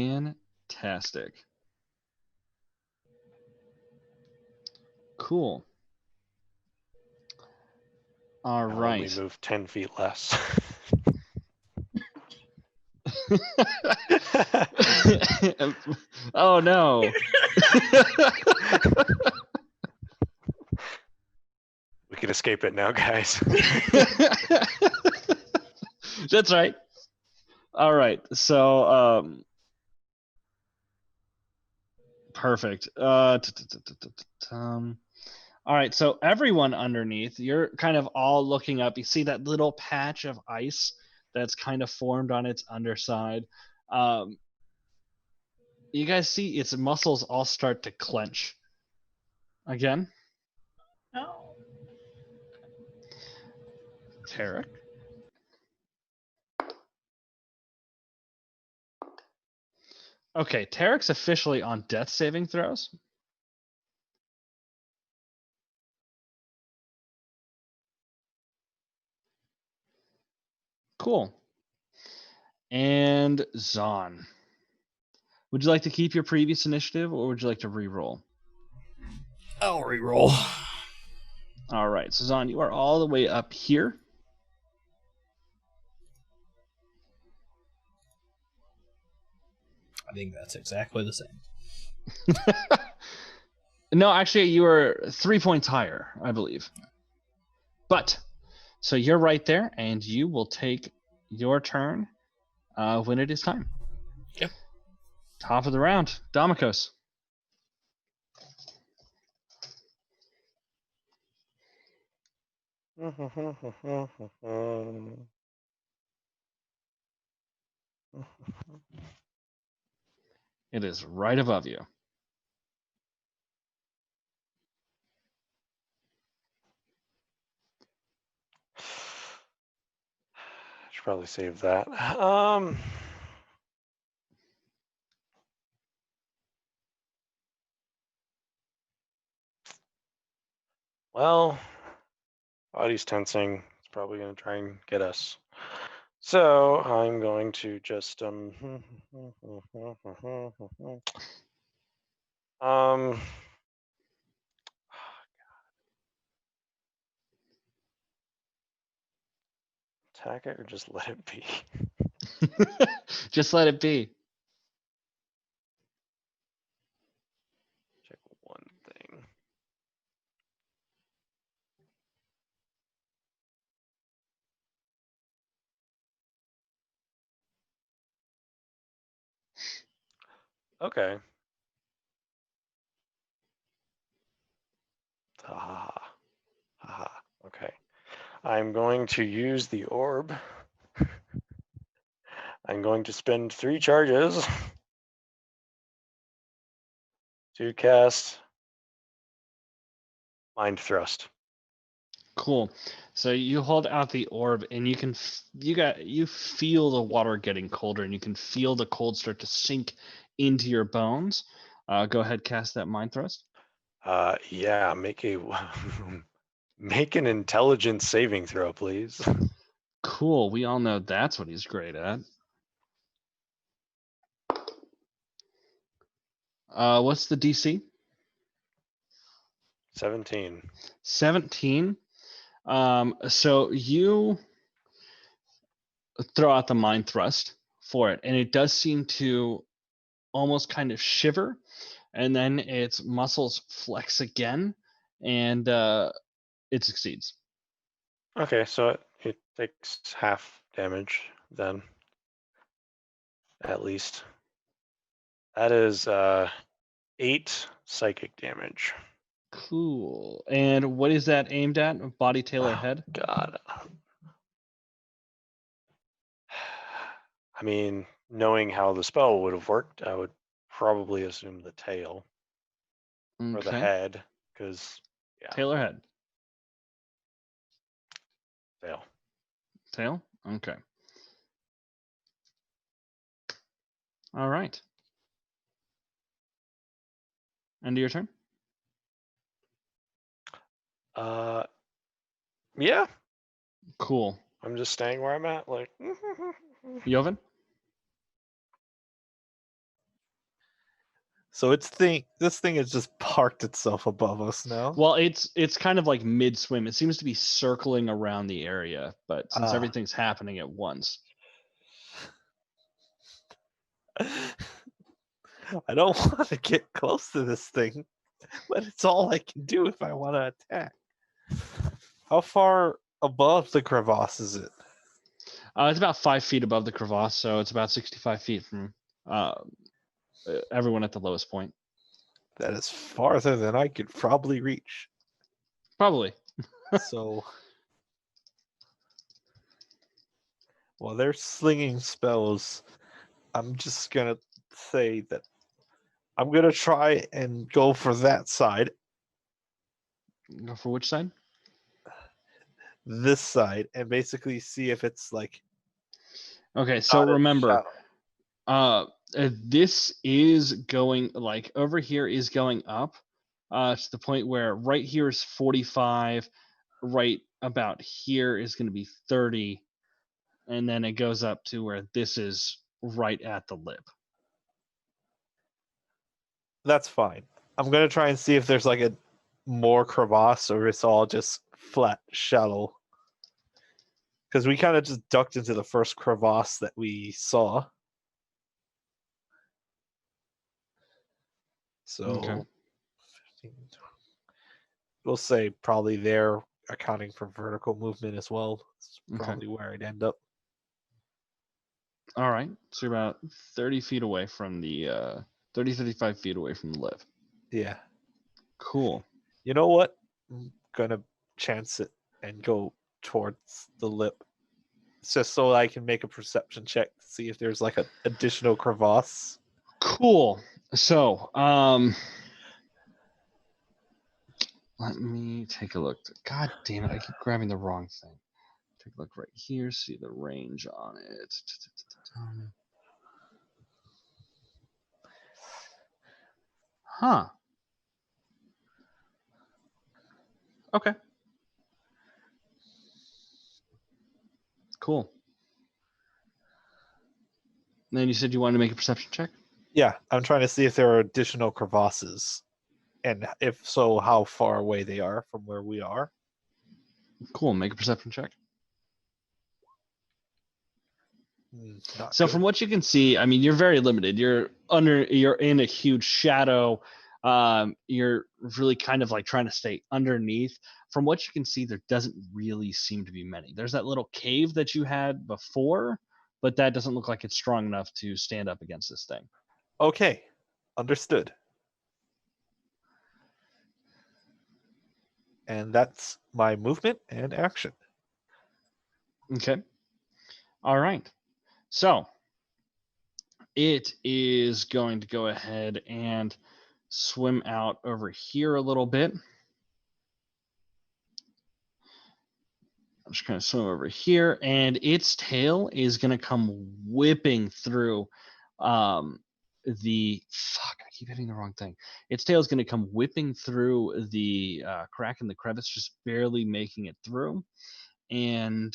Fantastic. Cool. All I'll only right. move 10 feet less. Oh no. We can escape it now, guys. That's right. All right. So perfect. All right, so everyone underneath, you're kind of all looking up. You see that little patch of ice that's kind of formed on its underside. You guys see its muscles all start to clench again. No. Tarek. Okay, Tarek's officially on death saving throws. Cool. And Zahn. Would you like to keep your previous initiative or would you like to re-roll? I'll reroll. All right, so Zahn, you are all the way up here. I think that's exactly the same. No, actually, you were 3 points higher, I believe. But, so you're right there, and you will take your turn when it is time. Yep. Top of the round, Damikos. It is right above you. Should probably save that. Well, body's tensing. It's probably going to try and get us. So I'm going to just attack it or just let it be. Just let it be. Check one thing. Okay. Haha. Okay. I'm going to use the orb. I'm going to spend 3 charges to cast Mind Thrust. Cool. So you hold out the orb, and you feel the water getting colder, and you can feel the cold start to sink into your bones. Go ahead, cast that mind thrust. Yeah, make an intelligence saving throw, please. Cool. We all know that's what he's great at. What's the DC? 17. 17. So you throw out the mind thrust for it, and it does seem to almost kind of shiver, and then its muscles flex again, and it succeeds. Okay, so it takes half damage then, at least. That is 8 psychic damage. Cool. And what is that aimed at? Body, tail, or Oh, head? God. I mean, knowing how the spell would have worked, I would probably assume the tail or the Okay. head, because, yeah, Tail or head? tail. Tail? Okay. All right. End of your turn? Yeah, Cool. I'm just staying where I'm at, like. Joven? So this thing has just parked itself above us now. Well, it's kind of like mid-swim. It seems to be circling around the area, but since Ah. everything's happening at once. I don't want to get close to this thing, but it's all I can do if I want to attack. How far above the crevasse is it? It's about 5 feet above the crevasse, so it's about 65 feet from everyone at the lowest point. That is farther than I could probably reach. Probably. So, while they're slinging spells, I'm just gonna say that I'm gonna try and go for that side, Go for which side? this side, and basically see if it's like. Okay, so not in the remember, shadow. this is going, like, over here is going up to the point where right here is 45, right about here is going to be 30, and then it goes up to where this is right at the lip. That's fine. I'm gonna try and see if there's like a more crevasse or it's all just flat shallow. Because we kind of just ducked into the first crevasse that we saw. So, Okay. 15, we'll say probably they're accounting for vertical movement as well. It's Okay. probably where I'd end up. All right, so you're about 30 feet away from the 35 feet away from the lip. Yeah. Cool. You know what? I'm gonna chance it and go towards the lip. It's just so I can make a perception check to see if there's like an additional crevasse. Cool. So, let me take a look. God damn it, I keep grabbing the wrong thing. Take a look right here, see the range on it. Huh. Okay. Cool. And then you said you wanted to make a perception check? Yeah, I'm trying to see if there are additional crevasses, and if so, how far away they are from where we are. Cool. Make a perception check. Not So good. from what you can see, I mean, you're very limited. You're in a huge shadow. You're really kind of like trying to stay underneath. From what you can see, there doesn't really seem to be many. There's that little cave that you had before, but that doesn't look like it's strong enough to stand up against this thing. Okay, understood. And that's my movement and action. Okay. All right. So it is going to go ahead and swim out over here a little bit. I'm just going to swim over here, and its tail is going to come whipping through the fuck. I keep hitting the wrong thing. Its tail is going to come whipping through the crack in the crevice, just barely making it through, and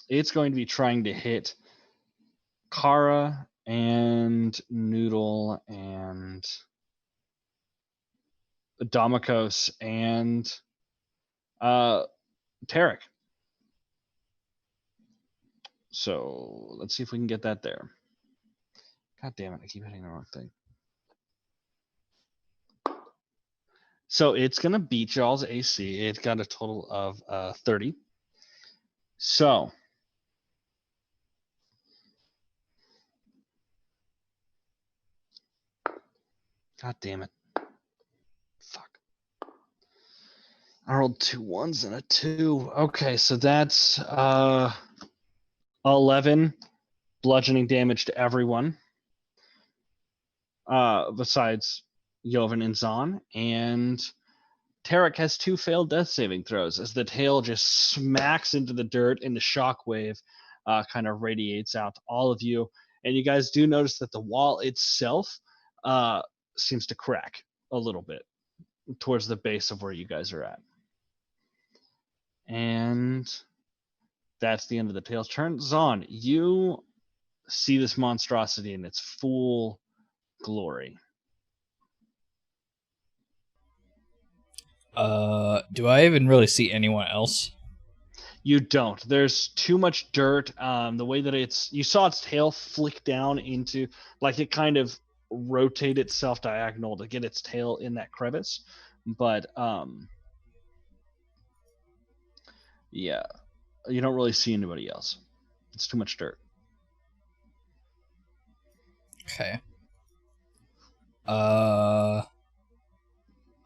it's going to be trying to hit Kara and Noodle and Domikos and Tarek. So let's see if we can get that there. God damn it, I keep hitting the wrong thing. So it's going to beat y'all's AC. It got a total of 30. So God damn it. Fuck. I rolled 2 1s and a 2. Okay, so that's 11 bludgeoning damage to everyone. Besides Jovan and Zahn. And Tarek has 2 failed death saving throws as the tail just smacks into the dirt and the shockwave kind of radiates out to all of you. And you guys do notice that the wall itself seems to crack a little bit towards the base of where you guys are at. And that's the end of the tail's turn. Zahn, you see this monstrosity in its full glory. Do I even really see anyone else? You don't. There's too much dirt. The way that you saw its tail flick down into, like it kind of rotate itself diagonal to get its tail in that crevice. But yeah, you don't really see anybody else. It's too much dirt. Okay. I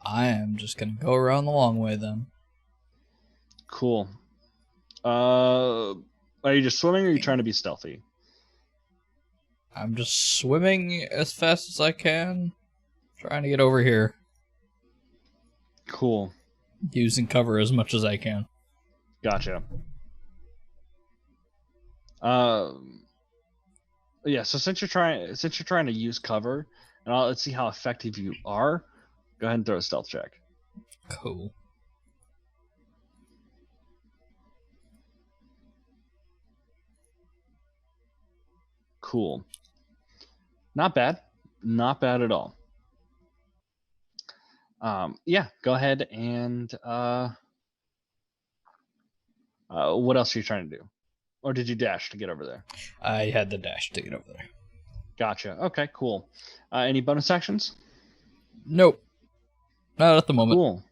am just gonna go around the long way then. Cool. Are you just swimming or are you trying to be stealthy? I'm just swimming as fast as I can, trying to get over here. Cool. Using cover as much as I can. Gotcha. Yeah, so since you're trying to use cover, and let's see how effective you are. Go ahead and throw a stealth check. Cool. Cool. Not bad. Not bad at all. Yeah, go ahead and what else are you trying to do? Or did you dash to get over there? I had the dash to get over there. Gotcha. Okay, cool. Any bonus actions? Nope. Not at the moment. Cool.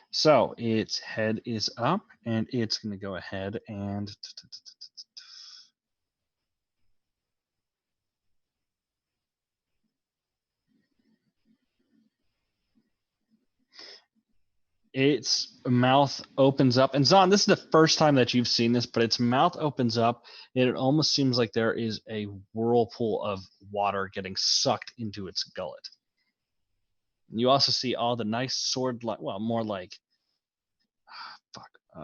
So its head is up, and it's going to go ahead and its mouth opens up. And Zahn, this is the first time that you've seen this, but its mouth opens up, and it almost seems like there is a whirlpool of water getting sucked into its gullet. You also see all the nice more like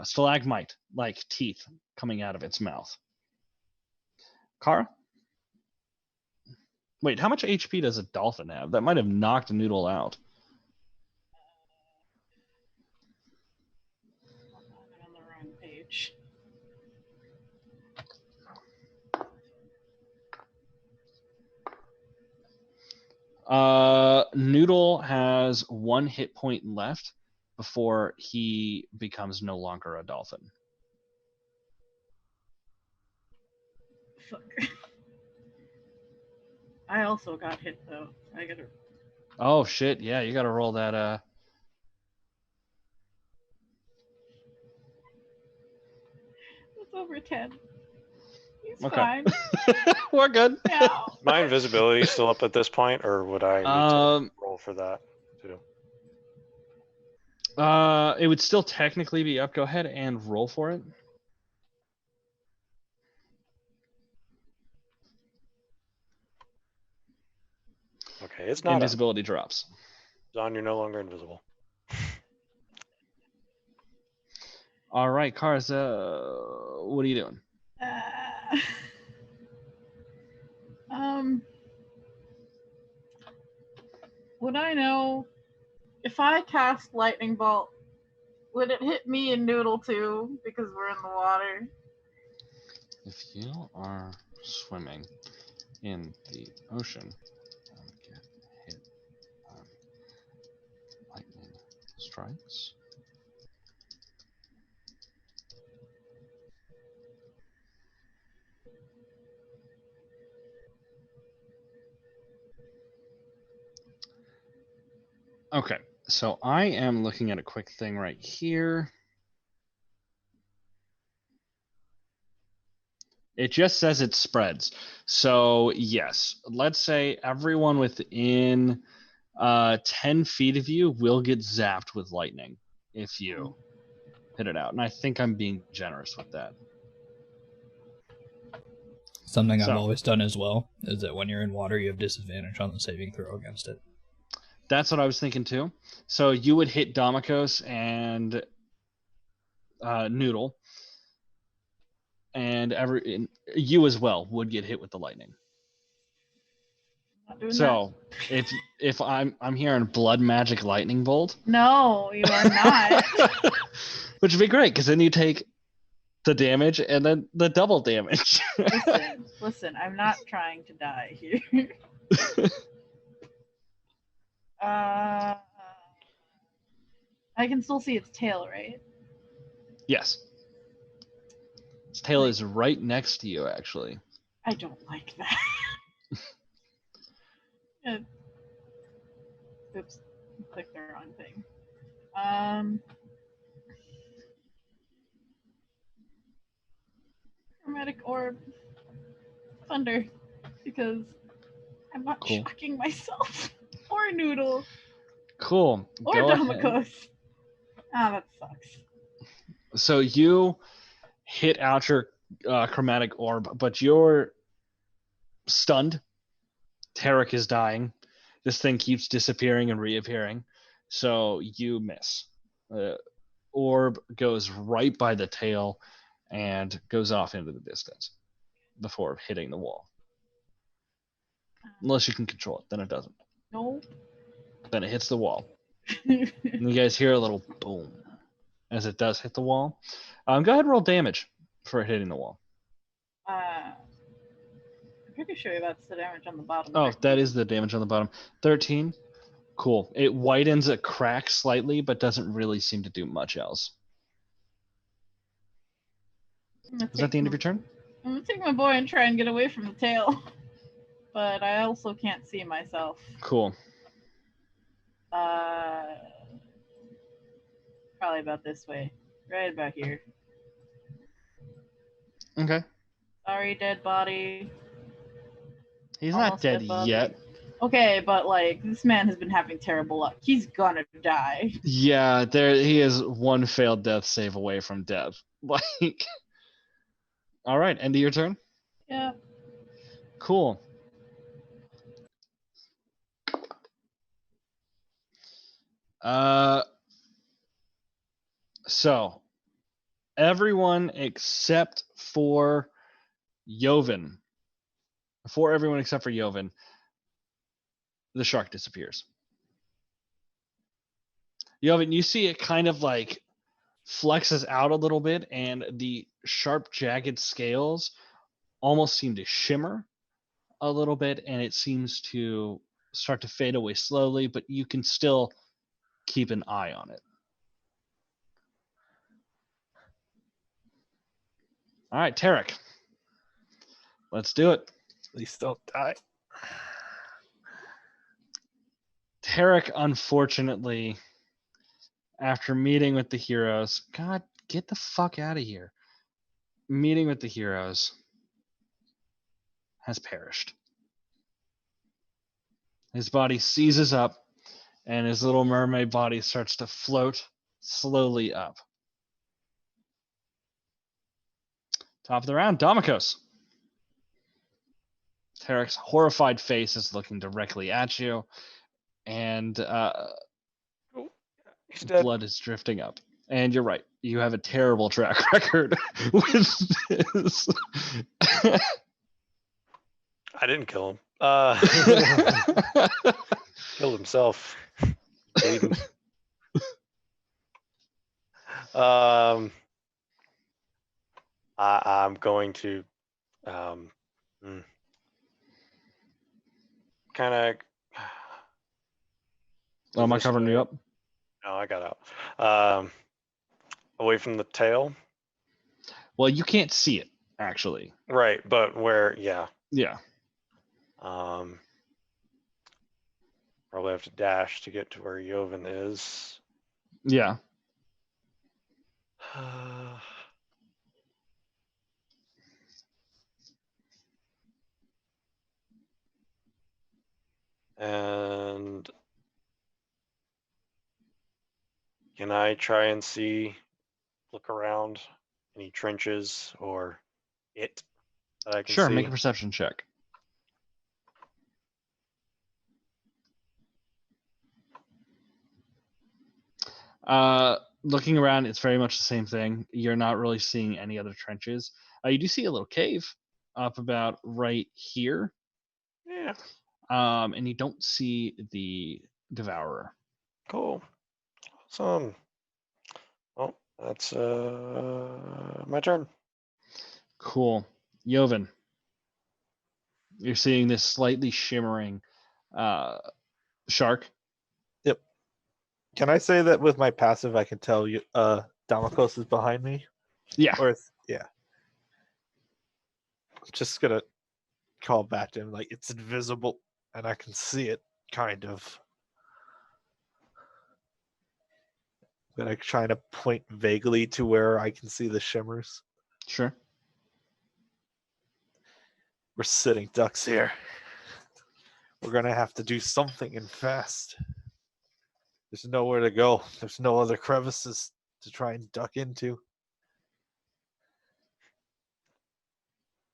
stalagmite-like teeth coming out of its mouth. Kara? Wait, how much HP does a dolphin have? That might have knocked a Noodle out. I'm on the Noodle has 1 hit point left before he becomes no longer a dolphin. Fuck. I also got hit though. I gotta. Oh shit! Yeah, you got to roll that. It's over 10. He's Okay. fine. We're good. Yeah. My invisibility still up at this point, or would I need to roll for that too? It would still technically be up. Go ahead and roll for it. Okay, it's not Invisibility drops. Don, you're no longer invisible. All right, Cars. What are you doing? Would I know if I cast lightning bolt? Would it hit me and Noodle too because we're in the water? If you are swimming in the ocean and get hit by lightning strikes, okay, so I am looking at a quick thing right here. It just says it spreads. So yes, let's say everyone within 10 feet of you will get zapped with lightning if you hit it out. And I think I'm being generous with that. Something I've So- always done as well is that when you're in water, you have disadvantage on the saving throw against it. That's what I was thinking too. So you would hit Domikos and Noodle, and you as well would get hit with the lightning. Not doing So if I'm hearing blood magic lightning bolt, that. No, you are not. which would be great because then you take the damage and then the double damage. Listen, I'm not trying to die here. I can still see its tail, right? Yes. Its tail is right next to you, actually. I don't like that. Oops, clicked the wrong thing. Chromatic orb, thunder, because I'm not Cool. shocking myself or Noodle Cool. or Go ahead. Domikos. Ah, that sucks. So you hit out your chromatic orb, but you're stunned. Tarek is dying. This thing keeps disappearing and reappearing. So you miss. Orb goes right by the tail and goes off into the distance before hitting the wall. Unless you can control it, then it doesn't. No. Then it hits the wall. And you guys hear a little boom as it does hit the wall. Go ahead and roll damage for it hitting the wall. I'm pretty sure that's the damage on the bottom. Oh, right? that is the damage on the bottom. 13. Cool. It widens a crack slightly, but doesn't really seem to do much else. Is that the end of your turn? I'm gonna take my boy and try and get away from the tail. But I also can't see myself. Cool. Probably about this way. Right about here. Okay. Sorry, dead body. He's Almost not dead dead body. yet. Okay, but like this man has been having terrible luck. He's gonna die. Yeah, he is one failed death save away from death. Like, all right, end of your turn. Yeah. Cool. So everyone except for Joven. For everyone except for Joven, the shark disappears. Joven, you see it kind of like flexes out a little bit, and the sharp, jagged scales almost seem to shimmer a little bit, and it seems to start to fade away slowly, but you can still keep an eye on it. All right, Tarek. Let's do it. Please don't die. Tarek, unfortunately, after meeting with the heroes, God, get the fuck out of here. Meeting with the heroes has perished. His body seizes up, and his little mermaid body starts to float slowly up. Top of the round, Domikos. Tarek's horrified face is looking directly at you, and He's dead. blood is drifting up. And you're right. You have a terrible track record with this. I didn't kill him. Killed himself. Bleeding. I'm going to kind of. Am I covering you up? No, I got out. Away from the tail. Well, you can't see it, actually. Right, but where? Yeah. Yeah. Probably have to dash to get to where Joven is. Yeah. And can I try and look around any trenches or it that I can Sure, see? make a perception check. Looking around, it's very much the same thing. You're not really seeing any other trenches. You do see a little cave up about right here. Yeah. And you don't see the devourer. Cool. Awesome. Well, that's my turn. Cool. Joven, you're seeing this slightly shimmering shark. Yep. Can I say that with my passive I can tell you Damokos is behind me? Yeah. Yeah. I'm just gonna call back to him like it's invisible and I can see it, kind of. I'm gonna try to point vaguely to where I can see the shimmers. Sure. We're sitting ducks here. We're gonna have to do something and fast. There's nowhere to go. There's no other crevices to try and duck into.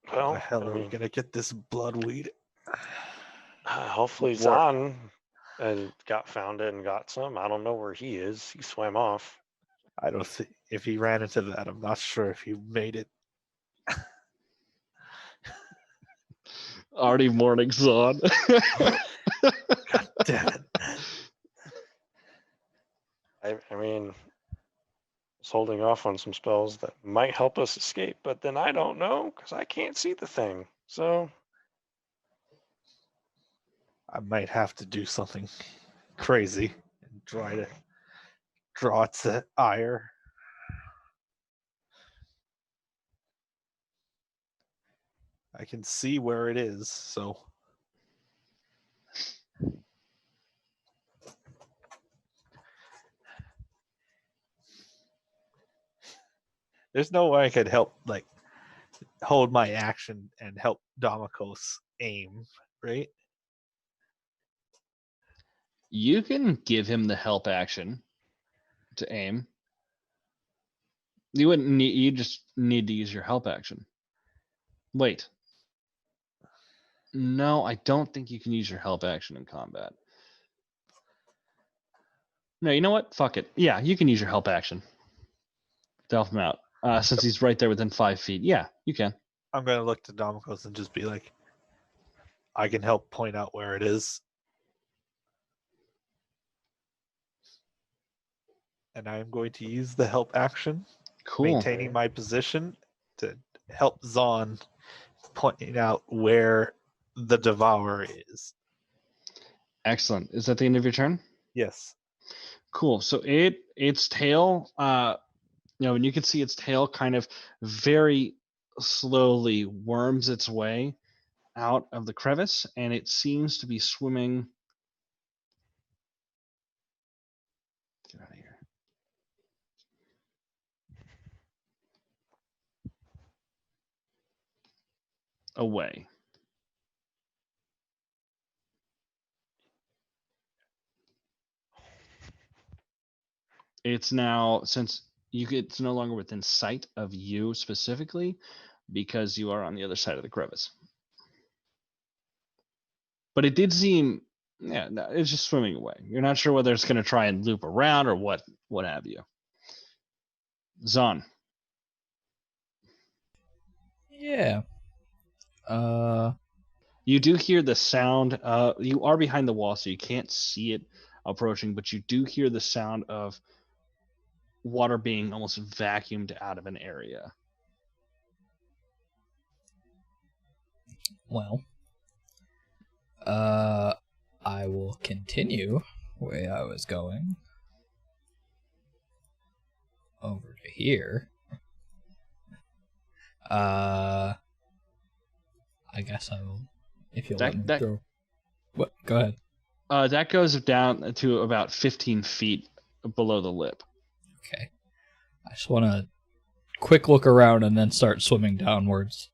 How Well, the hell are we gonna get this bloodweed? hopefully What? Zahn found it and got some. I don't know where he is. He swam off. I don't see if he ran into that. I'm not sure if he made it. Already morning's on. God damn it. I mean, I was holding off on some spells that might help us escape, but then I don't know because I can't see the thing. So I might have to do something crazy and try to draw its ire. I can see where it is, so there's no way I could help, like, hold my action and help Damokos aim, right? You can give him the help action to aim. You wouldn't need. You just need to use your help action. Wait. No, I don't think you can use your help action in combat. No, you know what? Fuck it. Yeah, you can use your help action to help him out. Since he's right there within 5 feet. Yeah, you can. I'm going to look to Damokos and just be like, I can help point out where it is. And I'm going to use the help action, Cool. maintaining my position to help Zahn point out where the devourer is. Excellent. Is that the end of your turn? Yes. Cool. So its tail, and you can see its tail kind of very slowly worms its way out of the crevice, and it seems to be swimming. Get out of here. Away. It's now, since it's no longer within sight of you specifically, because you are on the other side of the crevice. But it did seem, yeah, no, it's just swimming away. You're not sure whether it's going to try and loop around or what have you. Zon. Yeah. You do hear the sound. You are behind the wall, so you can't see it approaching, but you do hear the sound of water being almost vacuumed out of an area. Well, I will continue the way I was going over to here. I guess I will, if you'll let me throw. What? Go ahead. That goes down to about 15 feet below the lip. Okay. I just want to quick look around and then start swimming downwards.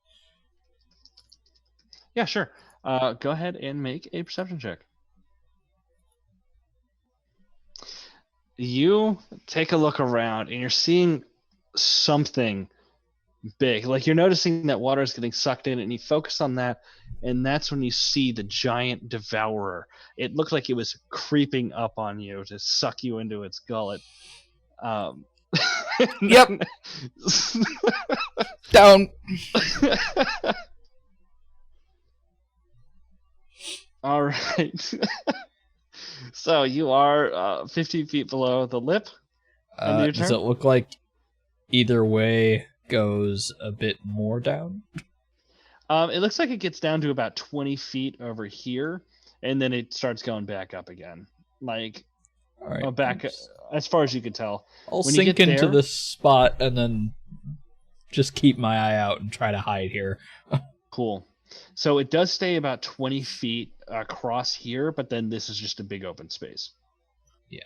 Yeah, sure. Go ahead and make a perception check. You take a look around and you're seeing something big. Like you're noticing that water is getting sucked in, and you focus on that, and that's when you see the giant devourer. It looked like it was creeping up on you to suck you into its gullet. Yep. Down. All right. So you are 15 feet below the lip. Does it look like either way goes a bit more down? It looks like it gets down to about 20 feet over here, and then it starts going back up again. Like, all right, back as far as you can tell. I'll sink into this spot and then just keep my eye out and try to hide here. Cool. So it does stay about 20 feet across here, but then this is just a big open space. Yeah.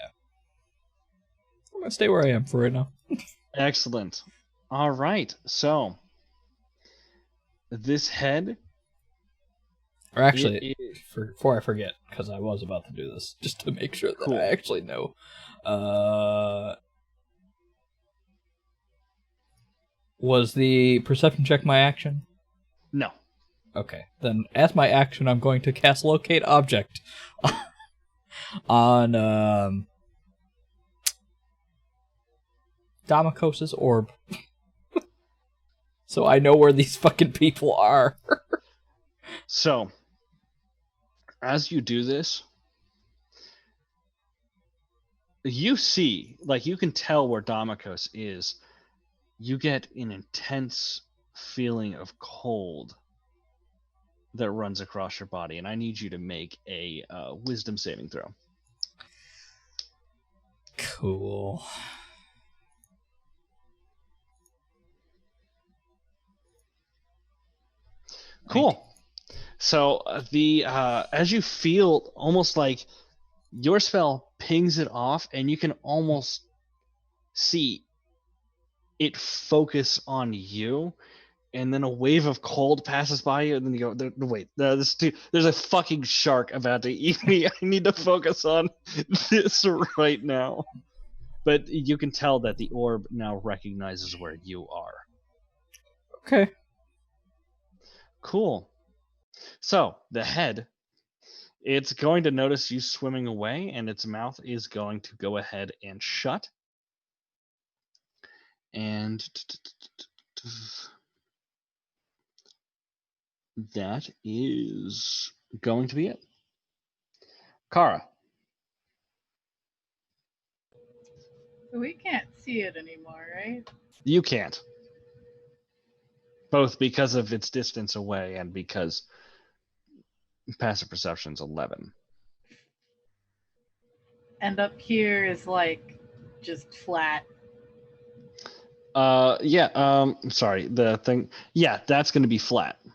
I'm going to stay where I am for right now. Excellent. All right. So this head... Or actually, before I forget, because I was about to do this, just to make sure that I actually know. Was the perception check my action? No. Okay, then as my action, I'm going to cast Locate Object on Damokos' orb. So I know where these fucking people are. So, as you do this, you see, like you can tell where Damokos is. You get an intense feeling of cold that runs across your body, and I need you to make a wisdom saving throw. Cool. Cool. So as you feel almost like your spell pings it off, and you can almost see it focus on you, and then a wave of cold passes by you, and then you go, wait, there's a fucking shark about to eat me. I need to focus on this right now. But you can tell that the orb now recognizes where you are. Okay. Cool. So, the head, it's going to notice you swimming away, and its mouth is going to go ahead and shut. And that is going to be it. Kara. We can't see it anymore, right? You can't. Both because of its distance away and because passive perception's 11. And up here is like just flat. Yeah. I'm sorry. The thing. Yeah, that's going to be flat. I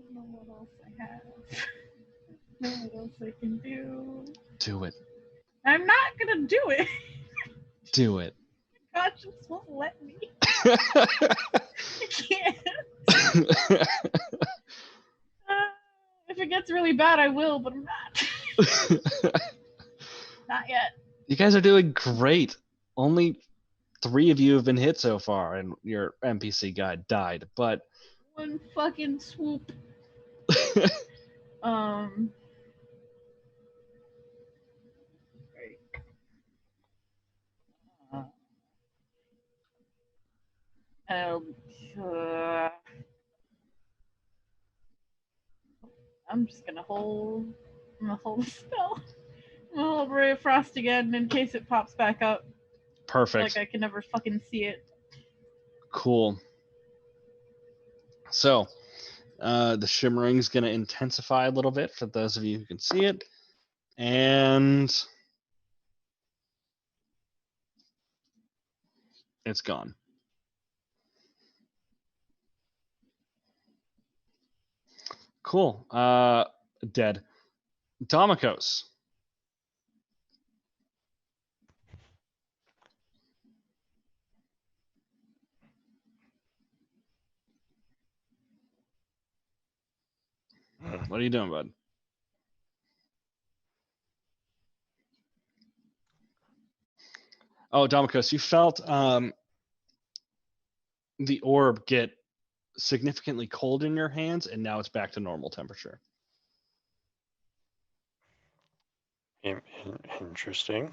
don't know what else I have. I don't know what else I can do. Do it. I'm not gonna do it. Do it. Conscience won't let me. I can't. If it gets really bad, I will, but I'm not. Not yet. You guys are doing great. Only 3 of you have been hit so far, and your NPC guy died. But One fucking swoop. Uh, I'm just gonna hold. I'm gonna hold the spell. I'm gonna hold Ray of Frost again in case it pops back up. perfect. Like I can never fucking see it. Cool. So, the shimmering is going to intensify a little bit for those of you who can see it. And it's gone. Cool. Dead. Domikos. What are you doing, bud? Oh, Domikos, you felt the orb get significantly cold in your hands, and now it's back to normal temperature. Interesting.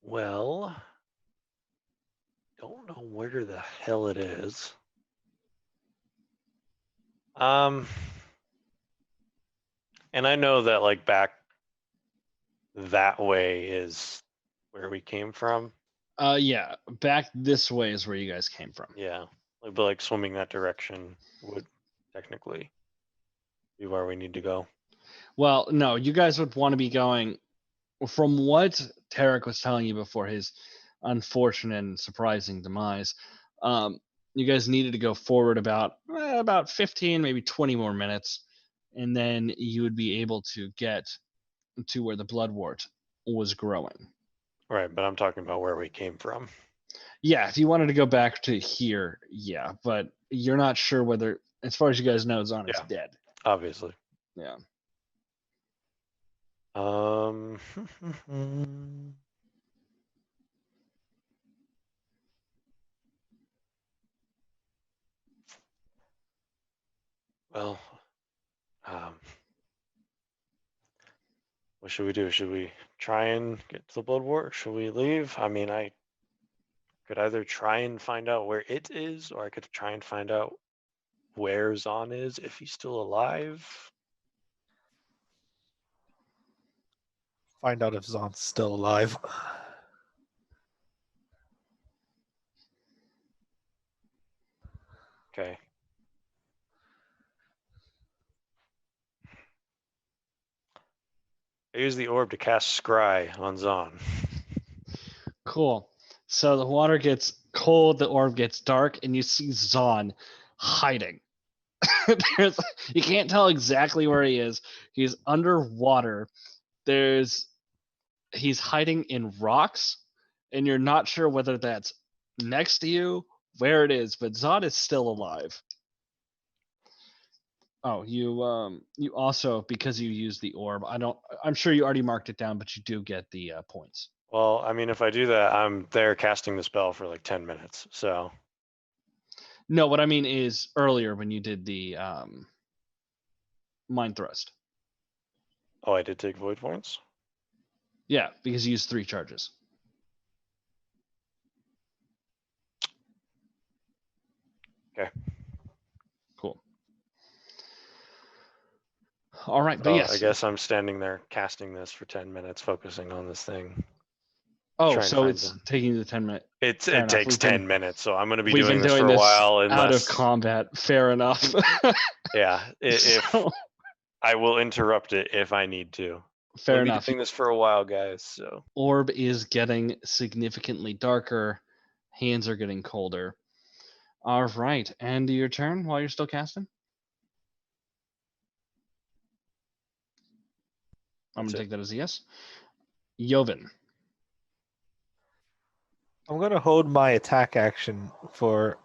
Well, don't know where the hell it is. And I know that like back that way is where we came from. Yeah, back this way is where you guys came from. Yeah, but like swimming that direction would technically be where we need to go. Well, no, you guys would want to be going from what Tarek was telling you before his unfortunate and surprising demise. You guys needed to go forward about 15, maybe 20 more minutes, and then you would be able to get to where the bloodwort was growing. Right, but I'm talking about where we came from. Yeah, if you wanted to go back to here, yeah, but you're not sure whether, as far as you guys know, Zon is dead. Obviously. Yeah. Well, what should we do? Should we try and get to the bloodwort? Should we leave? I mean, I could either try and find out where it is, or I could try and find out where Zon is, if he's still alive. Find out if Zon's still alive. Okay. I use the orb to cast Scry on Zon. Cool. So the water gets cold, the orb gets dark, and you see Zon hiding. You can't tell exactly where he is. He's underwater. He's hiding in rocks, and you're not sure whether that's next to you, where it is, but Zon is still alive. Oh, you also, because you used the orb, I'm sure you already marked it down, but you do get the points. Well, I mean, if I do that, I'm there casting the spell for like 10 minutes. So No, what I mean is earlier when you did the mind thrust. oh, I did take void points. Yeah, because you used 3 charges. Okay. Cool. All right, but So yes. I guess I'm standing there casting this for 10 minutes, focusing on this thing. Oh, trying to so find it's them. taking the 10 minute. It Fair enough. takes 10 minutes, so I'm going to be We've doing been this doing for a this while. out of Unless, combat. Fair enough. yeah, if So, I will interrupt it if I need to. fair We'll be enough. doing this for a while, guys. So Orb is getting significantly darker. Hands are getting colder. All right, and your turn while you're still casting. I'm That's gonna it. take that as a yes. Joven. I'm gonna hold my attack action for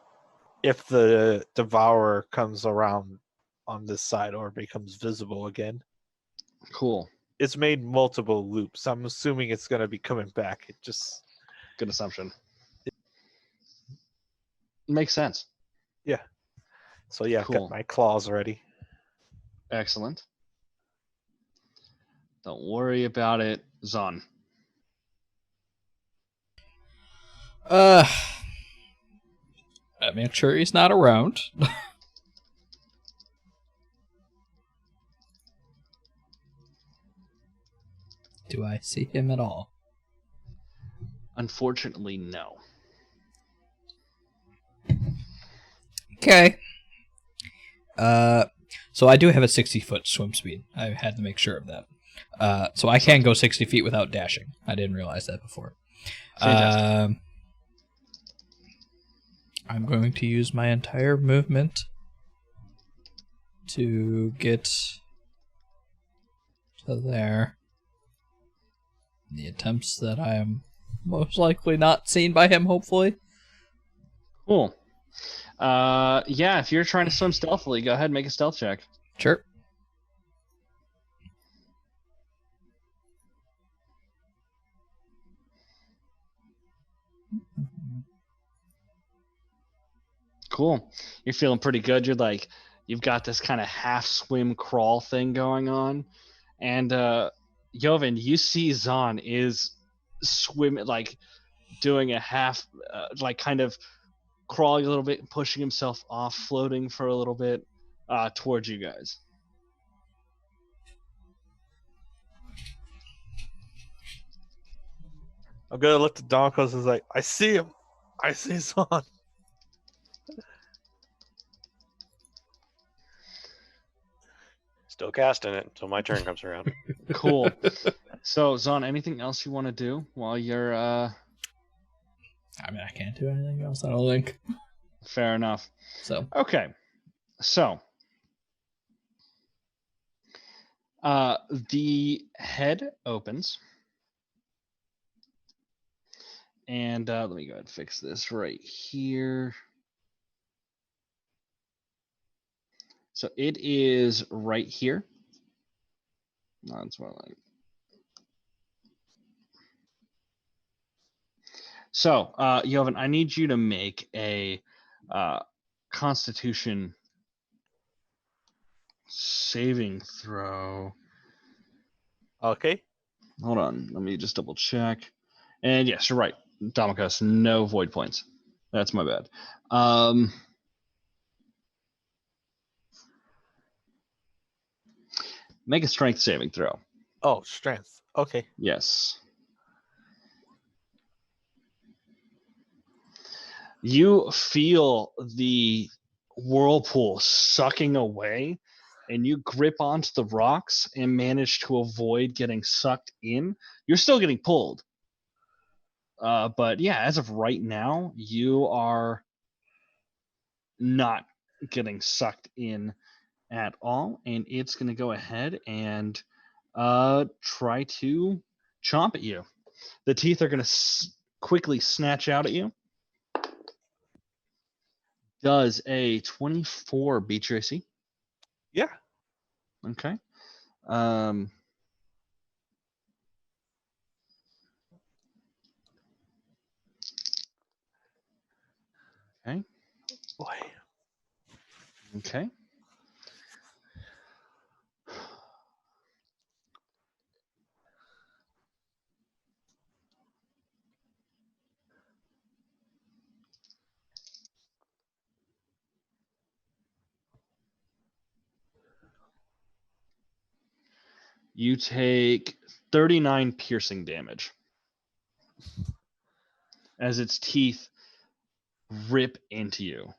if the devourer comes around on this side or becomes visible again. Cool. It's made multiple loops. I'm assuming it's gonna be coming back. It just Good assumption. Makes sense. so yeah, Cool. got my claws ready. Excellent. Don't worry about it, Zon. I make sure he's not around. Do I see him at all? Unfortunately, no. Okay. So I do have a 60-foot swim speed. I had to make sure of that. So I can go 60 feet without dashing. I didn't realize that before. Fantastic. I'm going to use my entire movement to get to there. The attempts that I am most likely not seen by him, hopefully. Cool. Yeah, if you're trying to swim stealthily, go ahead and make a stealth check. Sure. Cool. You're feeling pretty good. You're like, you've got this kind of half swim crawl thing going on. And Joven, you see Zon is swimming, like doing a half, like kind of crawling a little bit, pushing himself off, floating for a little bit towards you guys. I'm gonna look to Donkos and like, I see him. I see Zon. still casting it until my turn comes around. Cool. So, Zon, anything else you want to do while you're I mean, I can't do anything else, I don't think. fair enough. So, Okay. So, the head opens. And let me go ahead and fix this right here. So it is right here. That's what I like. So, Jovan, I need you to make a Constitution saving throw. Okay. Hold on, let me just double check. And yes, you're right, Domicus, no void points. That's my bad. Make a strength saving throw. Oh, strength. Okay. Yes. You feel the whirlpool sucking away, and you grip onto the rocks and manage to avoid getting sucked in. You're still getting pulled. But yeah, as of right now, you are not getting sucked in at all. And it's going to go ahead and try to chomp at you. The teeth are going to quickly snatch out at you. Does a 24 beat your AC? Yeah. Okay. Okay. Boy. Okay. You take 39 piercing damage as its teeth rip into you.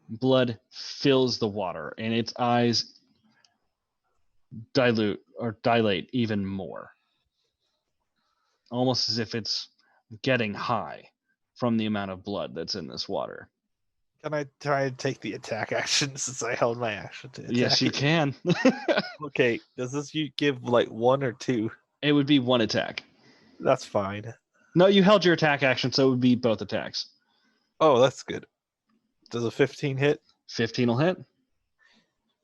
Blood fills the water, and its eyes dilate even more, almost as if it's getting high from the amount of blood that's in this water. Can I try and take the attack action since I held my action to attack? Yes, you it? can. Okay, does this you give like 1 or 2? It would be one attack. That's fine. No, you held your attack action, so it would be both attacks. Oh, that's good. Does a 15 hit? 15 will hit.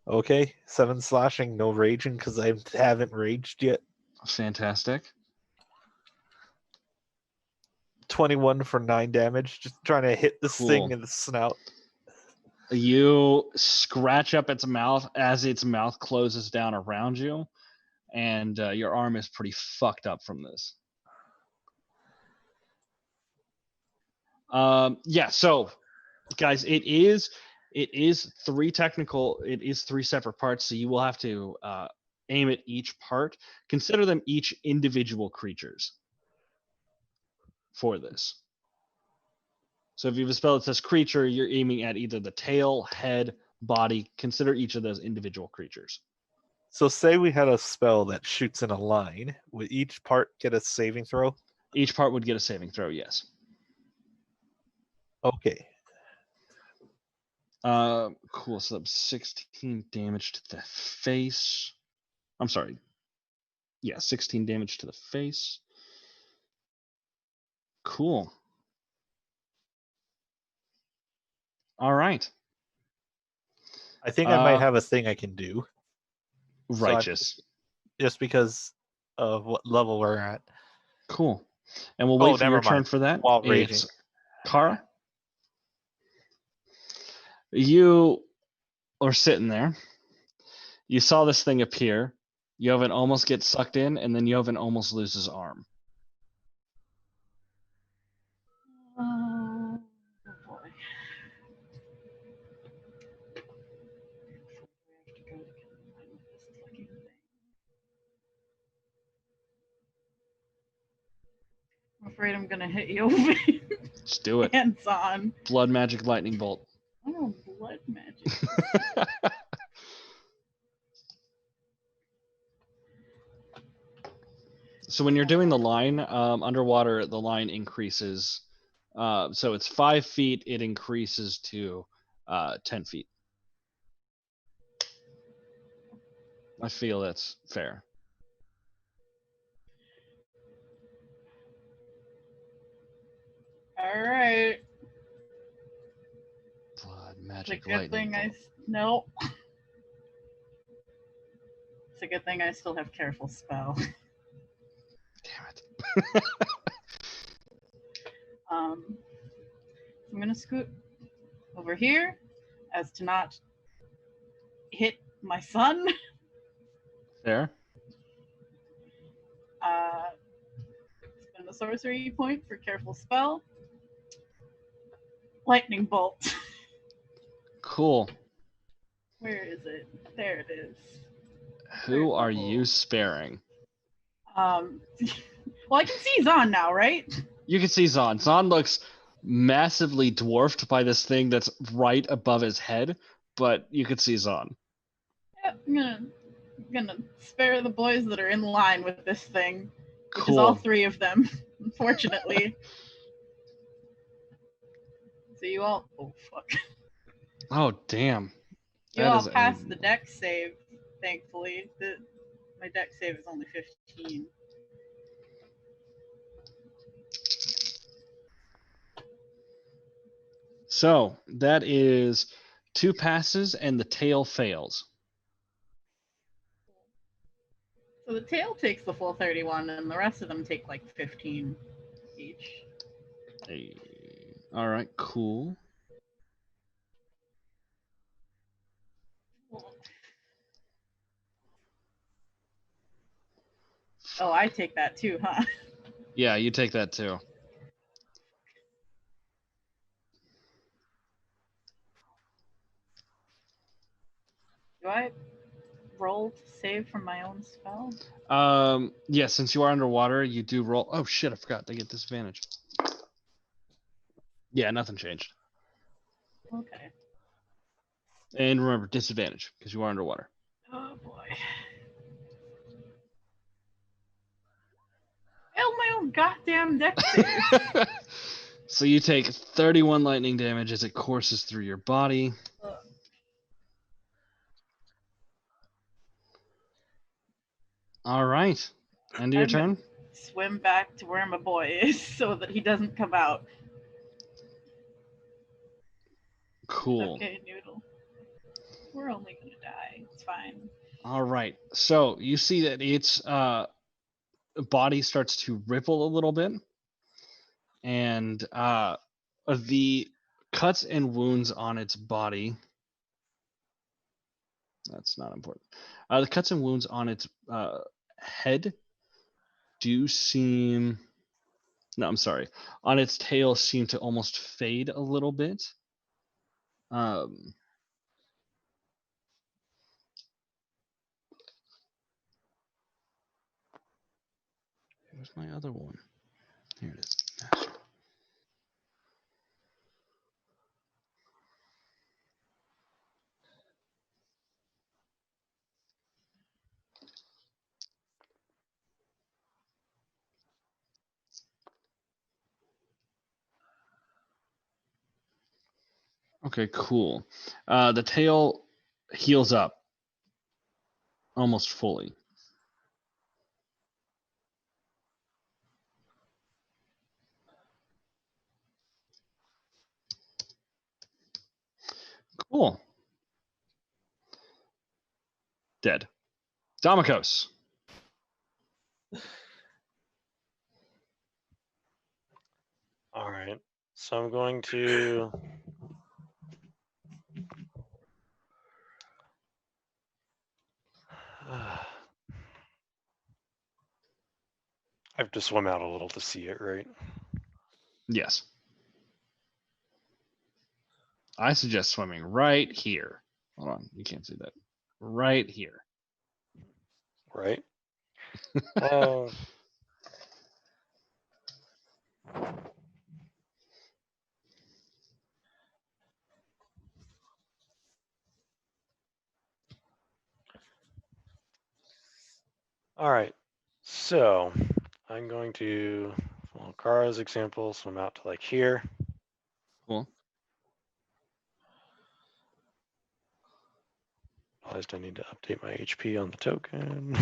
Okay, 7 slashing, no raging because I haven't raged yet. Fantastic. 21 for 9 damage. Just trying to hit this thing Cool. in the snout. You scratch up its mouth as its mouth closes down around you, and your arm is pretty fucked up from this. Yeah, so guys, it is 3 separate parts, so you will have to aim at each part. Consider them each individual creatures for this. So if you have a spell that says creature, you're aiming at either the tail, head, body. Consider each of those individual creatures. So say we had a spell that shoots in a line. Would each part get a saving throw? Each part would get a saving throw, yes. Okay. Cool. So that's 16 damage to the face. I'm sorry. Yeah, 16 damage to the face. Cool. All right. I think I might have a thing I can do. Righteous. Just because of what level we're at. Cool. And we'll wait for never your turn mind. for that. While It's raging. Kara. You are sitting there. You saw this thing appear. Yovan almost gets sucked in, and then Yovan almost loses arm. Oh boy. I'm afraid I'm gonna hit you over. Just do it. Hands on. Blood magic lightning bolt. Oh, blood magic. So when you're doing the line underwater, the line increases. So it's 5 feet. It increases to 10 feet. I feel that's fair. All right. Blood It's a magic good lightning thing bolt. no. It's a good thing I still have careful spell. Damn it. I'm gonna scoot over here as to not hit my son. Fair. Spend a sorcery point for careful spell. Lightning bolt. Cool. Where is it? There it is. Who are you sparing? Well, I can see Zon now, right? You can see Zon. Zon looks massively dwarfed by this thing that's right above his head, but you could see Zon. Yeah, I'm gonna spare the boys that are in line with this thing, which Cool. is all 3 of them, unfortunately. So you all, oh fuck, Oh, damn. you That all is passed the dex save. Thankfully, my dex save is only 15. So that is 2 passes and the tail fails. So the tail takes the full 31, and the rest of them take like 15 each. Hey. All right, cool. Oh, I take that too, huh? Yeah, you take that too. roll to save from my own spell? Yeah, since you are underwater, you do roll. Oh shit, I forgot to get disadvantage. Yeah, nothing changed. Okay. And remember, disadvantage, because you are underwater. Oh boy. Failed my own goddamn deck save. So you take 31 lightning damage as it courses through your body. All right. End of your I'm gonna turn? swim back to where my boy is so that he doesn't come out. Cool. Okay, Noodle. We're only gonna die. It's fine. All right. So you see that its body starts to ripple a little bit. And the cuts and wounds on its body. That's not important. The cuts and wounds on its head do seem. No, I'm sorry. On its tail seem to almost fade a little bit. Where's my other one? Here it is. Master. Okay, cool. The tail heals up almost fully. Cool. Dead. Damikos. All right. So I'm going to. I have to swim out a little to see it, right? Yes. I suggest swimming right here. Hold on, you can't see that. Right here. Right. Oh. All right. So I'm going to follow Kara's example, swim out to like here. Cool. Realized I need to update my HP on the token.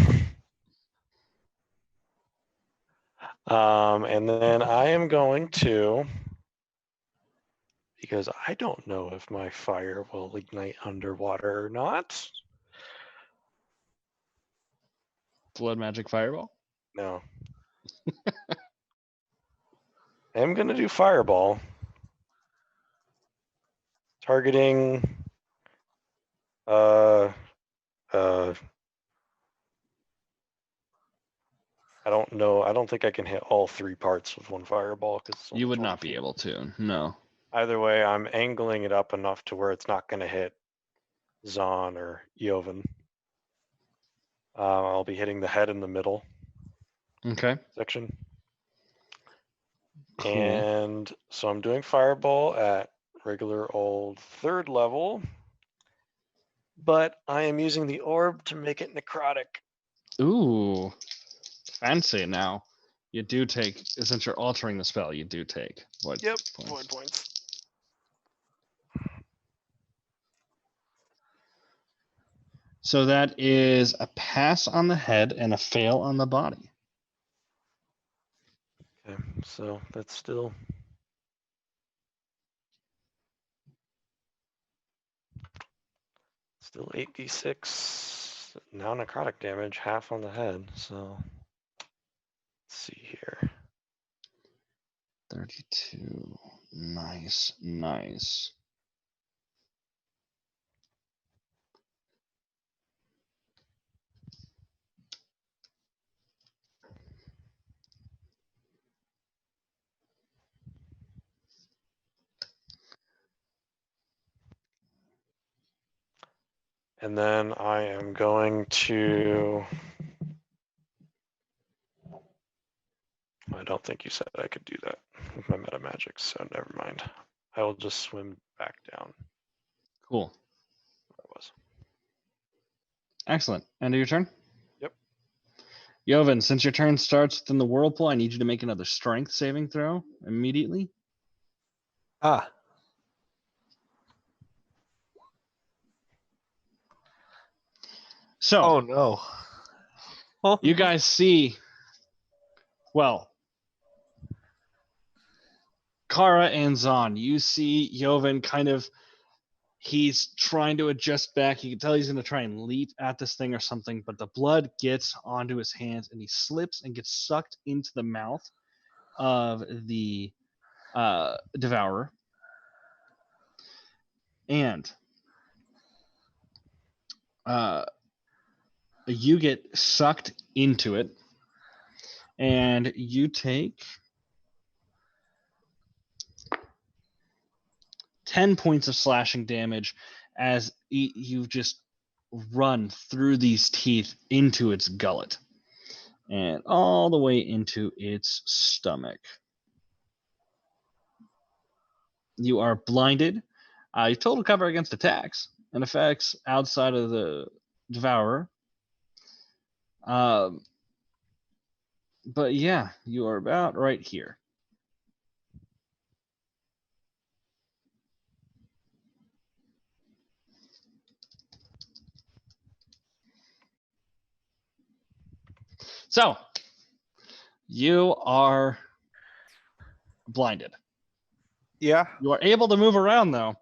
And then I am going to, because I don't know if my fire will ignite underwater or not. Blood magic fireball. No. I am going to do fireball. Targeting I don't know. I don't think I can hit all three parts with one fireball because You would not be able to. No. Either way, I'm angling it up enough to where it's not going to hit Zahn or Joven. I'll be hitting the head in the middle Okay. section. Cool. And so I'm doing fireball at regular old 3rd level, but I am using the orb to make it necrotic. Ooh. Fancy now. You do take, since you're altering the spell, you do take void points. Void points. So that is a pass on the head and a fail on the body. Okay, so that's still still 8d6. Now necrotic damage, half on the head. So let's see here. 32. Nice, nice. And then I am going to. I don't think you said I could do that with my meta magic, so never mind. I will just swim back down. Cool. Where I was. Excellent. End of your turn? Yep. Joven, since your turn starts within the whirlpool, I need you to make another strength saving throw immediately. Ah. So, Oh no. Oh, you guys see, well, Kara and Zahn, you see Joven kind of, he's trying to adjust back. You can tell he's going to try and leap at this thing or something, but the blood gets onto his hands and he slips and gets sucked into the mouth of the devourer. And you get sucked into it, and you take 10 points of slashing damage as you just run through these teeth into its gullet and all the way into its stomach. You are blinded. Your total cover against attacks and effects outside of the devourer. But yeah, you are about right here. So, you are blinded. yeah. You are able to move around though,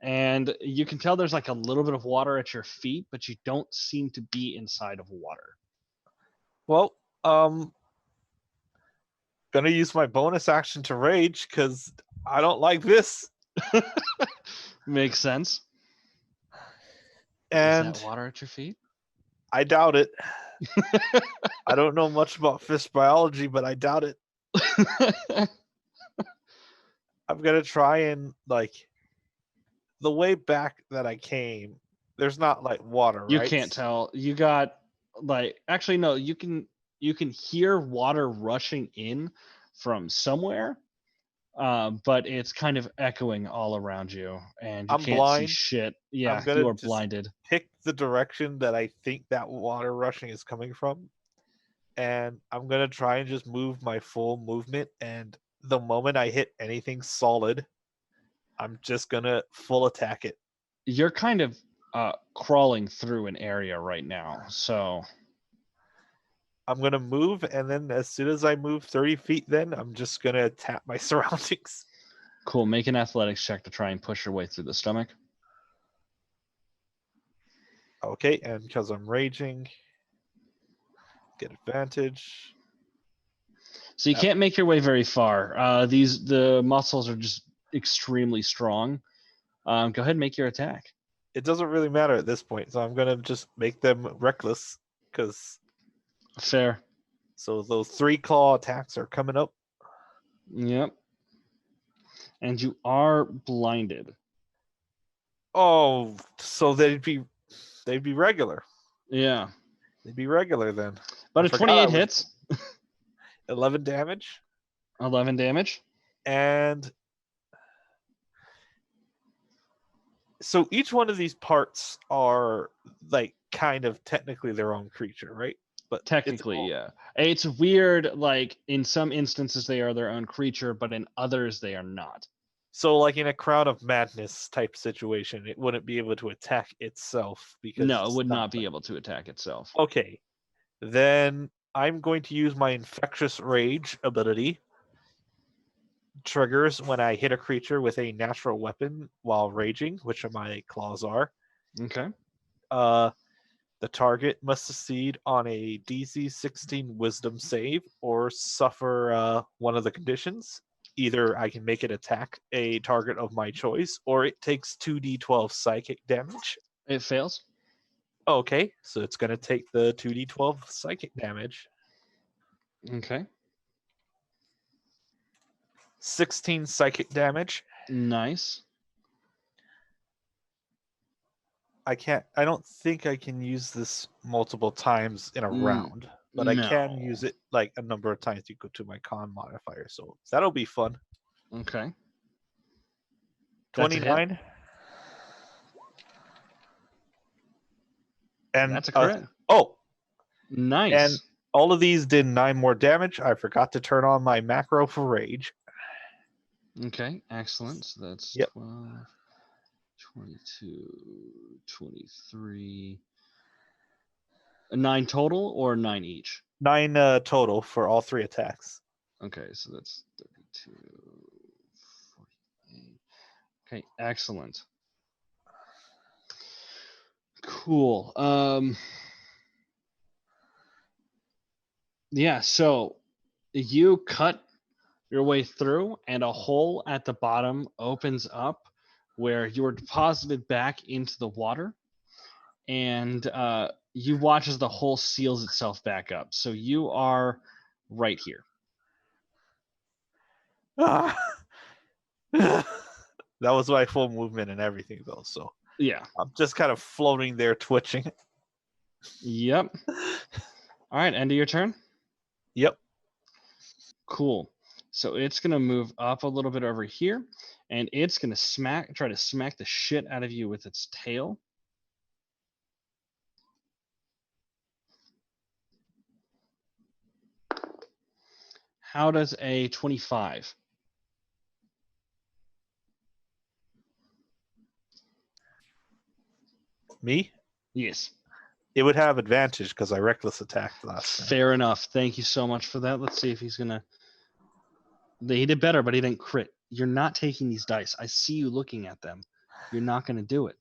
and you can tell there's like a little bit of water at your feet, but you don't seem to be inside of water. Well, gonna use my bonus action to rage because I don't like this. Makes sense. And Is that water at your feet? I doubt it. I don't know much about fish biology, but I doubt it. I'm gonna try and the way back that I came, there's not like water, You right? can't tell. You got actually no, you can hear water rushing in from somewhere. But it's kind of echoing all around you, and you I'm can't see blind. shit. I'm Yeah, gonna you are just blinded. pick the direction that I think that water rushing is coming from, and I'm gonna try and just move my full movement. And the moment I hit anything solid, I'm just gonna full attack it. You're kind of crawling through an area right now, so I'm gonna move, and then as soon as I move 30 feet, then I'm just gonna tap my surroundings. cool. Make an athletics check to try and push your way through the stomach. Okay, and because I'm raging, get advantage. So you Yep. can't make your way very far. The muscles are just extremely strong. Go ahead and make your attack. It doesn't really matter at this point, so I'm gonna just make them reckless because Fair. so those 3 claw attacks are coming up. Yep. And you are blinded. Oh, so they'd be regular. Yeah. They'd be regular then. But I a forgot 28 I was- hits, 11 damage, 11 damage. and so each one of these parts are like kind of technically their own creature, right? But it's Technically, all- yeah. It's weird, like in some instances they are their own creature, but in others they are not. So like in a Crown of Madness type situation, it wouldn't be able to attack itself because No, it it's would not be like- able to attack itself. Okay, then I'm going to use my Infectious Rage ability. Triggers when I hit a creature with a natural weapon while raging, which my claws are. Okay. The target must succeed on a DC 16 Wisdom save or suffer one of the conditions. Either I can make it attack a target of my choice, or it takes 2d12 psychic damage. It fails. Okay, so it's going to take the 2d12 psychic damage. Okay. 16 psychic damage. Nice. I can't. I don't think I can use this multiple times in a Mm, round, but I can no. use it like a number of times equal to my con modifier. So that'll be fun. Okay. That's a hit. 29. And That's a crit. oh, Nice. and all of these did 9 more damage. I forgot to turn on my macro for rage. Okay, excellent. So that's Yep. 12, 22, 23. 9 total or 9 each? 9 total for all 3 attacks. Okay, so that's 32, 48. Okay, excellent. Cool. Yeah, so you cut your way through, and a hole at the bottom opens up where you are deposited back into the water, and you watch as the hole seals itself back up. So you are right here. Ah. That was my full movement and everything, though. So Yeah. I'm just kind of floating there, twitching. Yep. All right, end of your turn. Yep. Cool. So it's gonna move up a little bit over here, and it's gonna try to smack the shit out of you with its tail. How does a 25? Me? Yes. It would have advantage because I reckless attacked last time. Fair enough. Thank you so much for that. Let's see if he's gonna. He did better, but he didn't crit. You're not taking these dice. I see you looking at them. You're not gonna do it.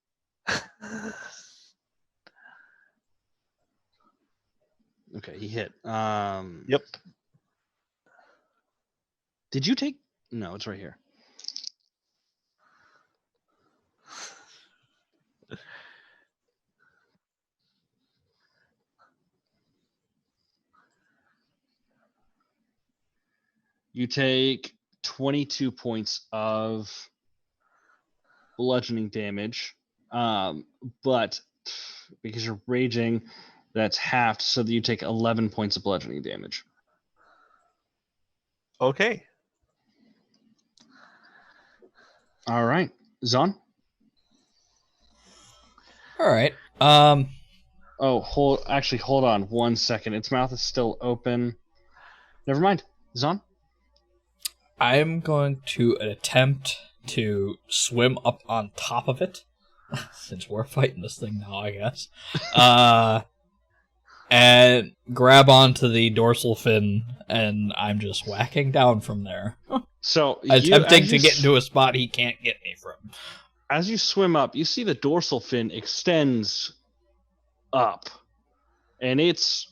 Okay, he hit. Yep. Did you take? No, it's right here. You take 22 points of bludgeoning damage, but because you're raging, that's halved, so that you take 11 points of bludgeoning damage. Okay. All right, Zon. All right. Oh, hold on 1 second. Its mouth is still open. Never mind, Zon. I'm going to attempt to swim up on top of it, since we're fighting this thing now, I guess. And grab onto the dorsal fin, and I'm just whacking down from there. So Attempting to get into a spot he can't get me from. As you swim up, you see the dorsal fin extends up, and it's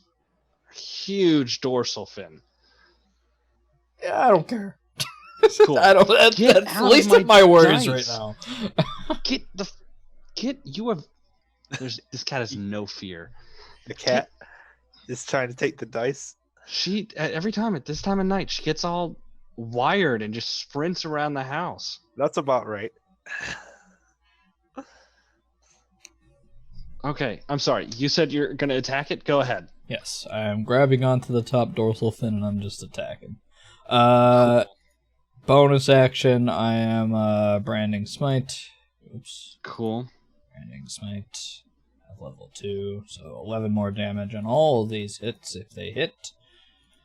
huge dorsal fin. Yeah, I don't care. Cool. I don't. Get That's out least of of my worries dice. right now. You have. This cat has no fear. The cat is trying to take the dice. She every time at this time of night she gets all wired and just sprints around the house. That's about right. Okay, I'm sorry. You said you're gonna attack it. Go ahead. Yes, I'm grabbing onto the top dorsal fin and I'm just attacking. Bonus action, I am branding smite. Oops. Cool. Branding smite at level 2, so 11 more damage on all of these hits if they hit.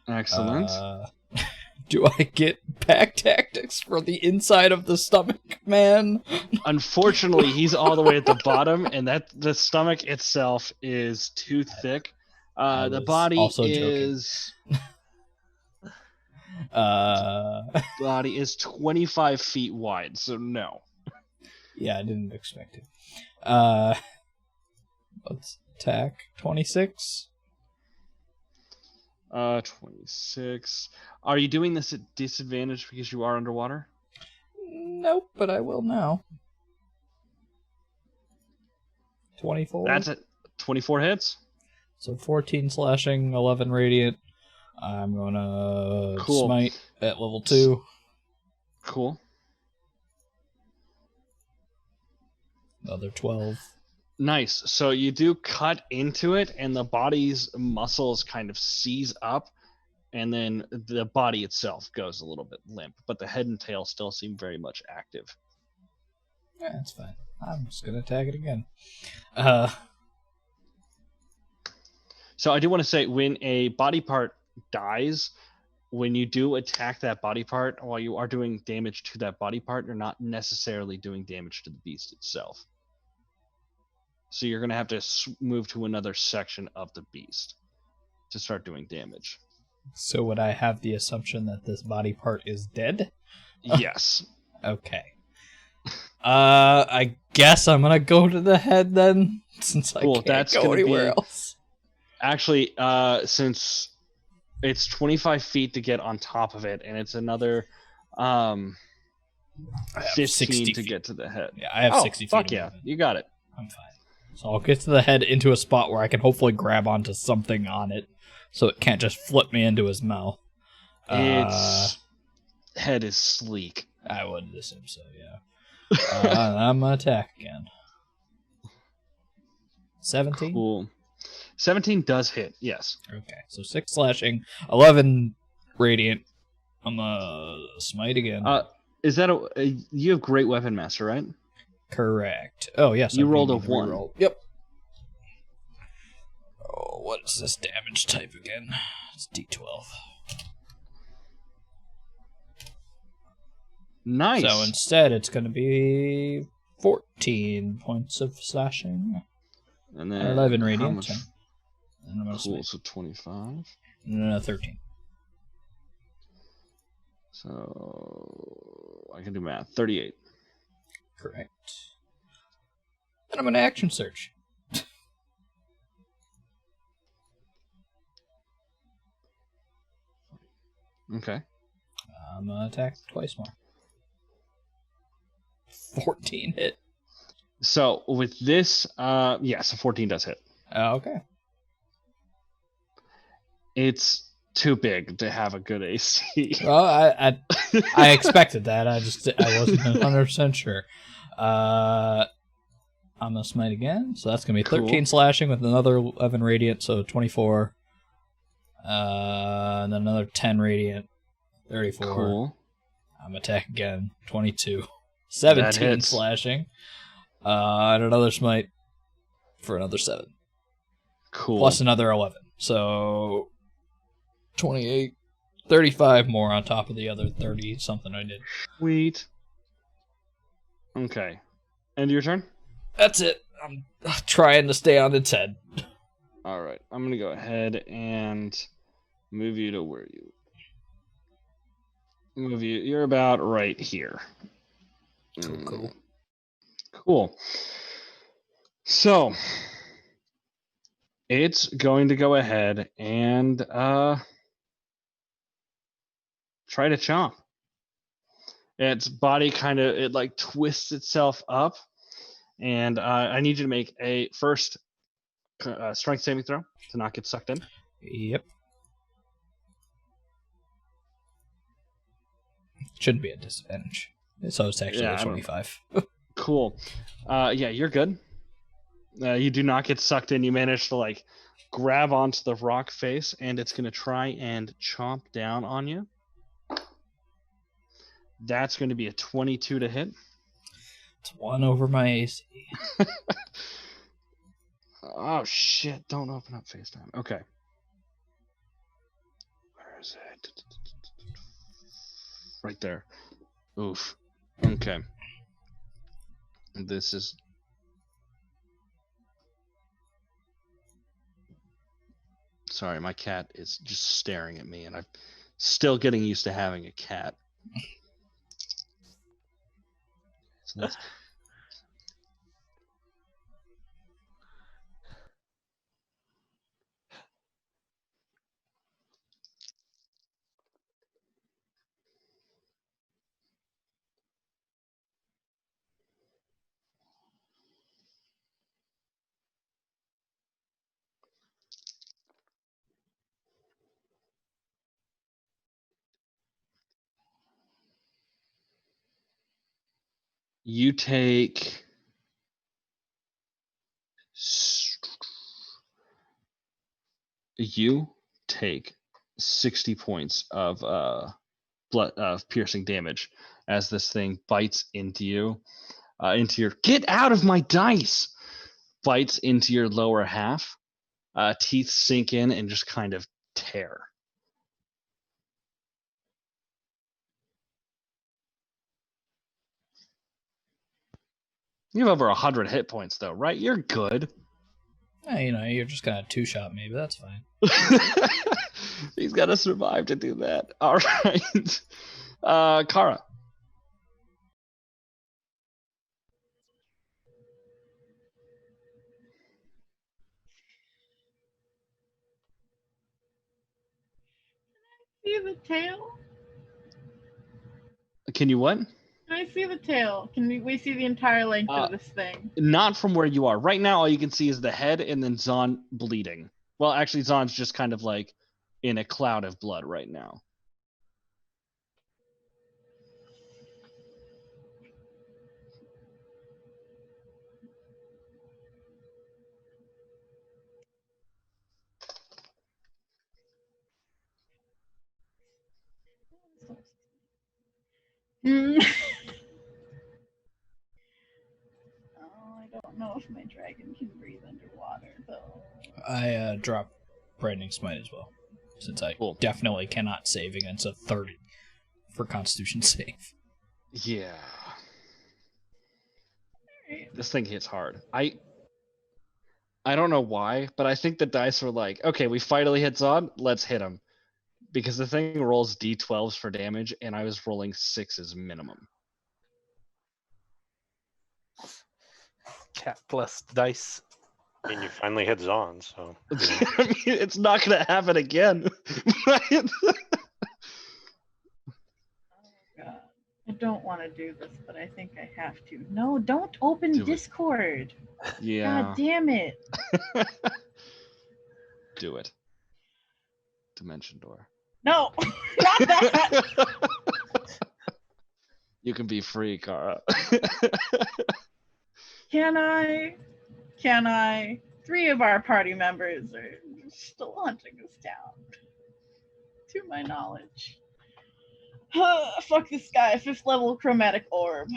Excellent. Do I get pack tactics for the inside of the stomach, man? Unfortunately, he's all the way at the bottom, and that the stomach itself is too thick. The body also is body is 25 feet wide, so no. Yeah, I didn't expect it. Let's attack 26. 26. Are you doing this at disadvantage because you are underwater? Nope, but I will now. 24. That's it. 24 hits. So 14 slashing, 11 radiant. I'm gonna smite at level 2. Cool. Another 12. Nice. So you do cut into it, and the body's muscles kind of seize up, and then the body itself goes a little bit limp, but the head and tail still seem very much active. Yeah, that's fine. I'm just gonna attack it again. So I do want to say, when a body part dies, when you do attack that body part, while you are doing damage to that body part, you're not necessarily doing damage to the beast itself. So you're going to have to move to another section of the beast to start doing damage. So would I have the assumption that this body part is dead? Yes. Okay. I guess I'm gonna go to the head then, since I can't go anywhere else. Actually, since it's 25 feet to get on top of it, and it's another 15 to get to the head. Yeah, I have 60 feet. Fuck yeah, you got it. I'm fine. So I'll get to the head into a spot where I can hopefully grab onto something on it, so it can't just flip me into his mouth. Its head is sleek. I would assume so, yeah. I'm gonna attack again. 17? Cool. 17 does hit, yes. Okay, so 6 slashing, 11 radiant. I'm gonna smite again. Is that you have Great Weapon Master, right? Correct. Oh, yes. You rolled a 1. Yep. Oh, what is this damage type again? It's D12. Nice. So instead, it's going to be 14 points of slashing. And then 11 radiant. And I'm cool, so 25. And 13. So I can do math. 38. Correct. And I'm going to action search. Okay. I'm going to attack twice more. 14 hit. So with this, yes, a 14 does hit. Okay. It's too big to have a good AC. Well, I expected that. I wasn't 100% sure. I'm gonna smite again, so that's gonna be 13 slashing with another 11 radiant, so 24. And then another 10 radiant, 34. Cool. I'm gonna attack again, 22. 17 slashing. And another smite for another 7. Cool. Plus another 11. So 28, 35 more on top of the other 30 something I did. Sweet. Okay. End your turn? That's it. I'm trying to stay on its head. All right. I'm going to go ahead and move you to where you... Move you. You're about right here. Cool. Cool. So, it's going to go ahead and try to chomp. Its body it like twists itself up, and I need you to make a first strength saving throw to not get sucked in. Yep. Shouldn't be a disadvantage. So it's actually a 25. Cool. Yeah, you're good. You do not get sucked in. You manage to like grab onto the rock face, and it's going to try and chomp down on you. That's going to be a 22 to hit. It's 1 over my AC. Oh, shit. Don't open up FaceTime. Okay. Where is it? Right there. Oof. Okay. This is... Sorry, my cat is just staring at me, and I'm still getting used to having a cat. So that's... You take You take 60 points of blood piercing damage as this thing bites into you, into your get out of my dice, bites into your lower half. Teeth sink in and just kind of tear. You have over 100 hit points, though, right? You're good. You're just gonna two-shot me, but that's fine. He's got to survive to do that. All right. Kara. See the tail? Can you what? Can I see the tail? Can we see the entire length of this thing? Not from where you are. Right now, all you can see is the head and then Zon bleeding. Well, actually, Zon's just kind of like in a cloud of blood right now. Oh, I don't know if my dragon can breathe underwater, though. I drop Brightening Smite as well, since I definitely cannot save against a 30 for Constitution save. Yeah. This thing hits hard. I don't know why, but I think the dice were like, okay, we finally hit Zon, let's hit him. Because the thing rolls d12s for damage, and I was rolling 6s minimum. Cat blessed dice. I mean, you finally hit Zon, so. I mean, it's not going to happen again. God. I don't want to do this, but I think I have to. No, don't open Discord. Yeah. God damn it. Do it. Dimension door. No, not that. You can be free, Kara. Can I? 3 of our party members are still hunting us down. To my knowledge. Fuck this guy. 5th level chromatic orb.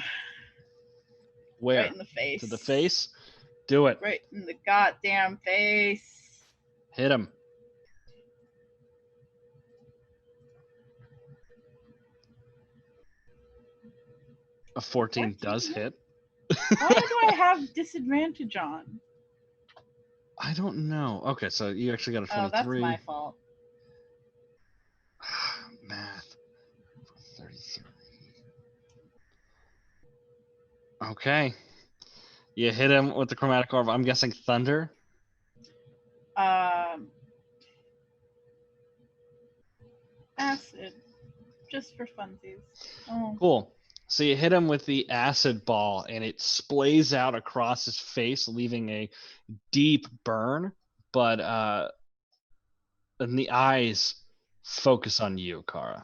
Where? Right in the face. To the face? Do it. Right in the goddamn face. Hit him. A 14 does hit. Why do I have disadvantage on? I don't know. Okay, so you actually got a 23. Oh, that's my fault. Math. 33. Okay. You hit him with the chromatic orb. I'm guessing thunder. Acid. Just for funsies. Oh. Cool. So you hit him with the acid ball, and it splays out across his face, leaving a deep burn. But and the eyes focus on you, Kara.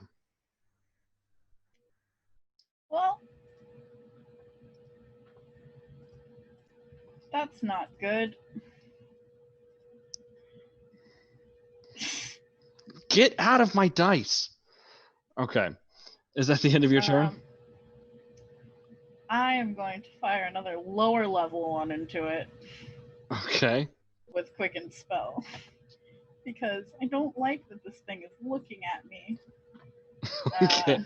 Well, that's not good. Get out of my dice. Okay. Is that the end of your turn? I am going to fire another lower level one into it. Okay. With Quicken Spell. Because I don't like that this thing is looking at me. Okay.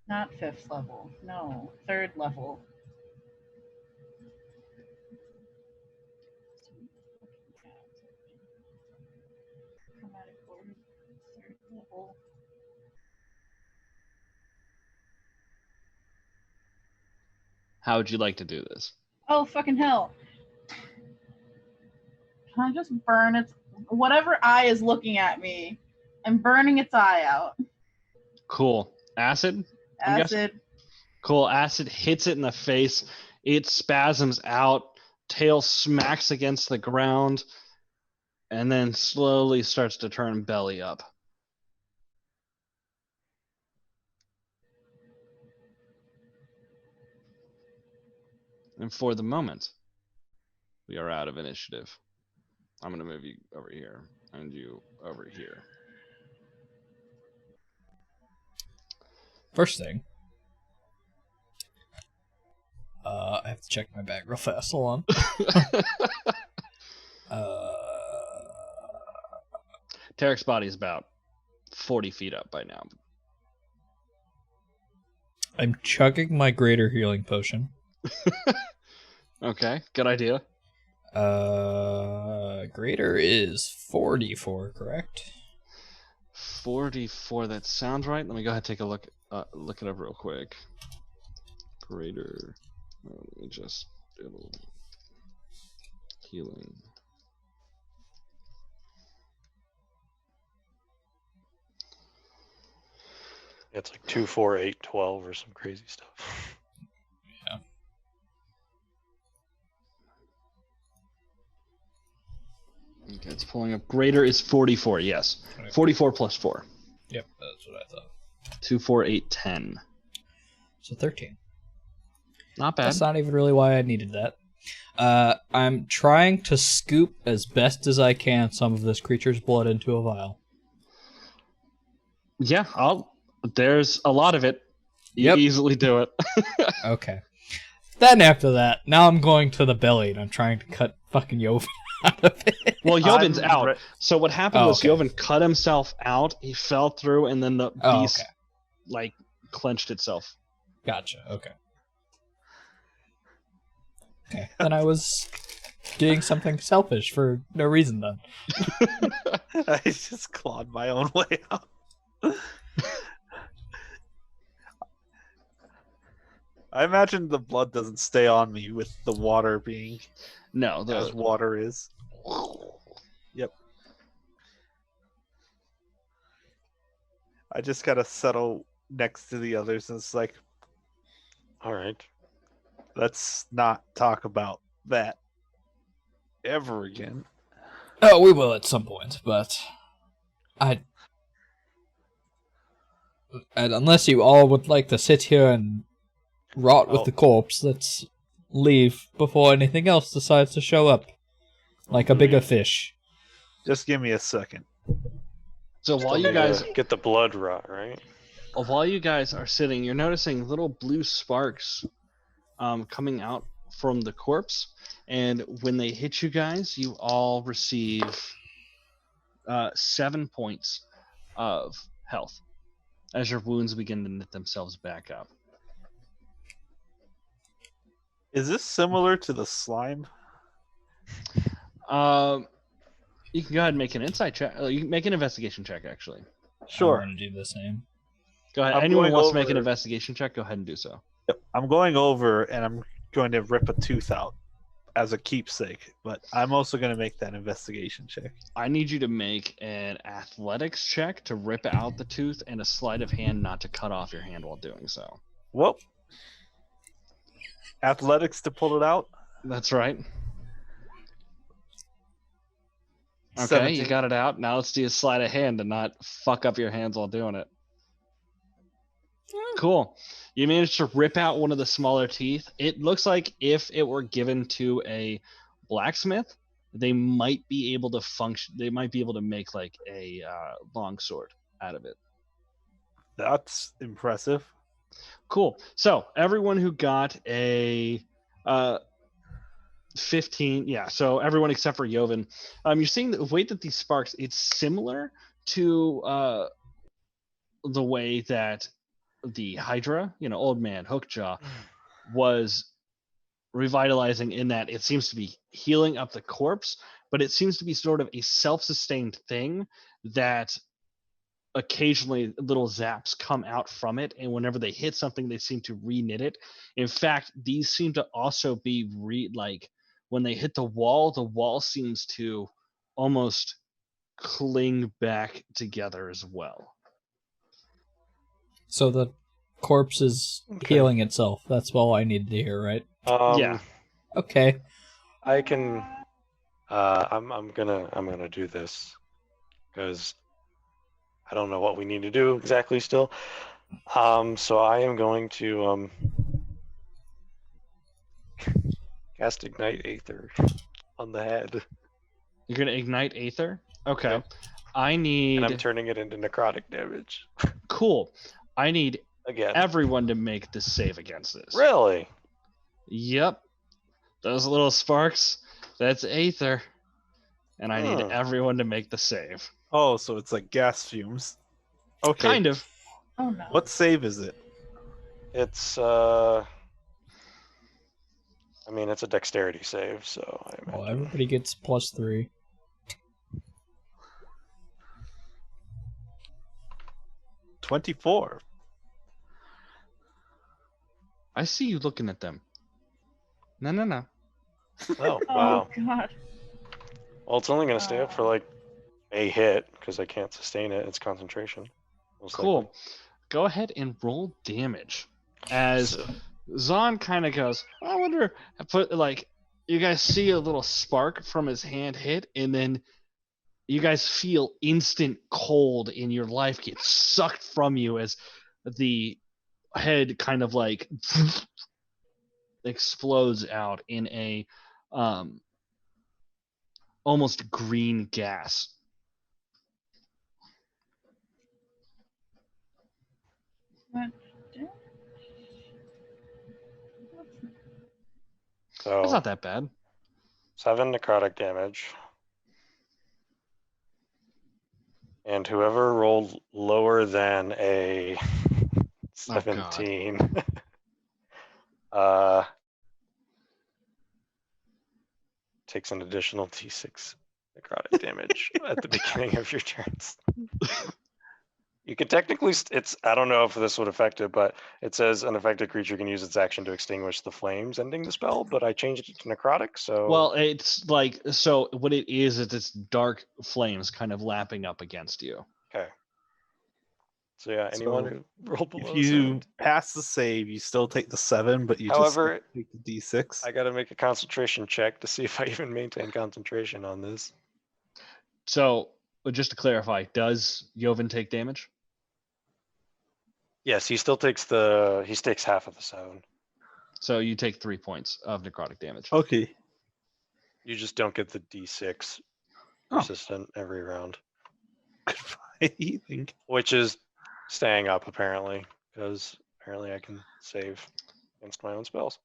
Not 5th level. No, 3rd level. Chromatic orb, 3rd level. How would you like to do this? Oh, fucking hell. Can I just burn its... Whatever eye is looking at me, I'm burning its eye out. Cool. Acid? Acid. Cool. Acid hits it in the face. It spasms out. Tail smacks against the ground. And then slowly starts to turn belly up. And for the moment, we are out of initiative. I'm going to move you over here and you over here. First thing, I have to check my bag real fast. Hold on. Tarek's body is about 40 feet up by now. I'm chugging my greater healing potion. Okay, good idea. Greater is 44, correct? 44, that sounds right. Let me go ahead and take a look it up real quick. Greater, let me just, healing. It's like 2, 4, 8, 12 or some crazy stuff. Yeah. Okay, it's pulling up. Greater is 44, yes. Okay. 44 plus 4. Yep, that's what I thought. 2, 4, 8, 10. So 13. Not bad. That's not even really why I needed that. I'm trying to scoop as best as I can some of this creature's blood into a vial. Yeah, there's a lot of it. You Yep. easily do it. Okay. Then after that, now I'm going to the belly and I'm trying to cut fucking Yovan out of it. Well, Joven's I'm out. re- So what happened Oh, was okay. Joven cut himself out. He fell through, and then the Oh, beast okay. like clenched itself. Gotcha, okay. Okay, then I was doing something selfish for no reason then. I just clawed my own way out. I imagine the blood doesn't stay on me with the water being No, as water is. Yep. I just gotta settle next to the others, and it's like, All right. let's not talk about that ever again. Oh, we will at some point, but and unless you all would like to sit here and rot with Oh. the corpse, let's leave before anything else decides to show up. Like a bigger fish. Just give me a second. So Still while you need to guys get the blood rot, right? are sitting, you're noticing little blue sparks coming out from the corpse, and when they hit you guys, you all receive 7 points of health as your wounds begin to knit themselves back up. Is this similar to the slime? You can go ahead and make an insight check. You can make an investigation check, actually. Sure. I'm gonna do the same. Go ahead. I'm Anyone going wants to make an over- investigation check, go ahead and do so. Yep. I'm going over and I'm going to rip a tooth out as a keepsake, but I'm also going to make that investigation check. I need you to make an athletics check to rip out the tooth and a sleight of hand not to cut off your hand while doing so. Well, athletics to pull it out. That's right. Okay, 17. you got it out. Now let's do a sleight of hand to not fuck up your hands while doing it. Cool. You managed to rip out one of the smaller teeth. It looks like if it were given to a blacksmith, they might be able to function. They might be able to make like a long sword out of it. That's impressive. Cool. So everyone who got a 15, yeah. So everyone except for Joven. You're seeing the way that these sparks. It's similar to the way that the Hydra, Old Man Hookjaw, was revitalizing, in that it seems to be healing up the corpse, but it seems to be sort of a self-sustained thing that occasionally little zaps come out from it, and whenever they hit something, they seem to re-knit it. In fact, these seem to also be like when they hit the wall seems to almost cling back together as well. So the corpse is Okay. healing itself. That's all I needed to hear, right? Yeah. Okay. I can. I'm gonna do this because I don't know what we need to do exactly still. So I am going to Cast Ignite Aether on the head. You're gonna ignite Aether. Okay. Yep. I need. And I'm turning it into necrotic damage. Cool. I need Again. everyone to make the save against this. Really? Yep. Those little sparks. That's Aether. And I need everyone to make the save. Oh, so it's like gas fumes. Okay. Kind of. Oh no. What save is it? It's I mean, it's a dexterity save, so I Well, imagine. everybody gets +3. 24. I see you looking at them. No. Oh, Oh wow. god. Well, it's only going to stay up for like a hit because I can't sustain it. It's concentration. Most Cool. likely. Go ahead and roll damage. As So- Zahn kind of goes, I wonder, you guys see a little spark from his hand hit, and then you guys feel instant cold in your life get sucked from you as the head kind of like explodes out in a almost green gas. What? So That's not that bad. 7 necrotic damage. And whoever rolled lower than a 17 takes an additional d6 necrotic damage at the beginning of your turns. You can technically, I don't know if this would affect it, but it says an affected creature can use its action to extinguish the flames ending the spell, but I changed it to necrotic, so. Well, it's like, so what it is it's dark flames kind of lapping up against you. Okay. So yeah, anyone So, who rolled below If you 7. pass the save, you still take the 7, but you However, just take the d6. I gotta make a concentration check to see if I even maintain concentration on this. So, just to clarify, does Joven take damage? Yes, he still takes half of the 7. So you take 3 points of necrotic damage. Okay. You just don't get the d6 Oh. persistent every round, Goodbye, you think? which is staying up apparently, because apparently I can save against my own spells.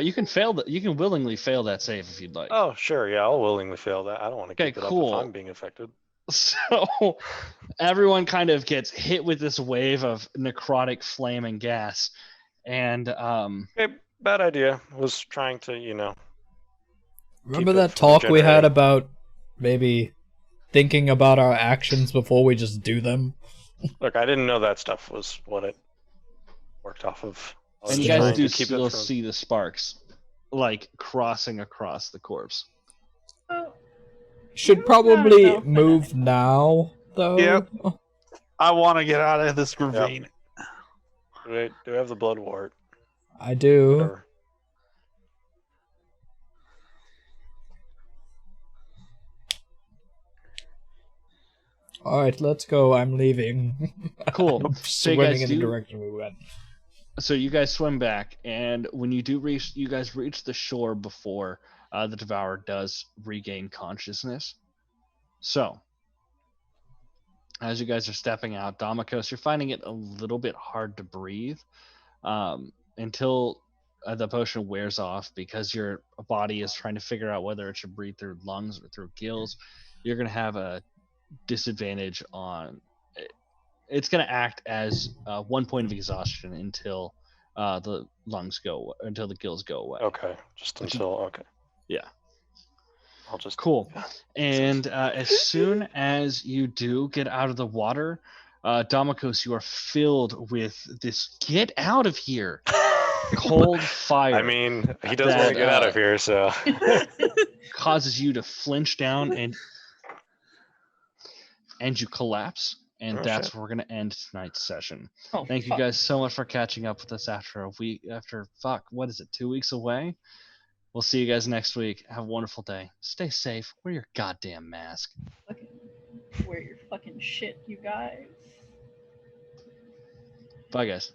You can fail that. You can willingly fail that save if you'd like. Oh, sure, yeah, I'll willingly fail that. I don't want to Okay, keep it up cool. if I'm being affected. So everyone kind of gets hit with this wave of necrotic flame and gas, and Okay, bad idea. Was trying to, Remember Keep it that from talk we had degenerating. about maybe thinking about our actions before we just do them? look, I didn't know that stuff was what it worked off of. I was and you just guys trying do to keep still it from. see the sparks, like crossing across the corpse. Oh, Should Who's probably not open move it? now, though. Yep. I want to get out of this ravine. Do we have the bloodward? I do. Whatever. Alright, let's go. I'm leaving. Cool. I'm So you swimming guys in the do- direction we went. So you guys swim back, and when you do reach, you guys reach the shore before the devourer does regain consciousness. So, as you guys are stepping out, Damokos, you're finding it a little bit hard to breathe until the potion wears off, because your body is trying to figure out whether it should breathe through lungs or through gills. You're going to have a disadvantage on. It's going to act as 1 point of exhaustion until the lungs go, until the gills go away. Okay, just Which- until okay. Yeah. I'll just Cool. Yeah. And as soon as you do get out of the water, Damokos, you are filled with this "get out of here" cold fire. I mean, he does want that, to get out of here, so causes you to flinch down and you collapse. And Oh, that's shit. where we're going to end tonight's session. oh, Thank you fuck. guys so much for catching up with us after a week, what is it, 2 weeks away? We'll see you guys next week. Have a wonderful day. Stay safe. Wear your goddamn mask. Fucking wear your fucking shit, you guys. Bye, guys.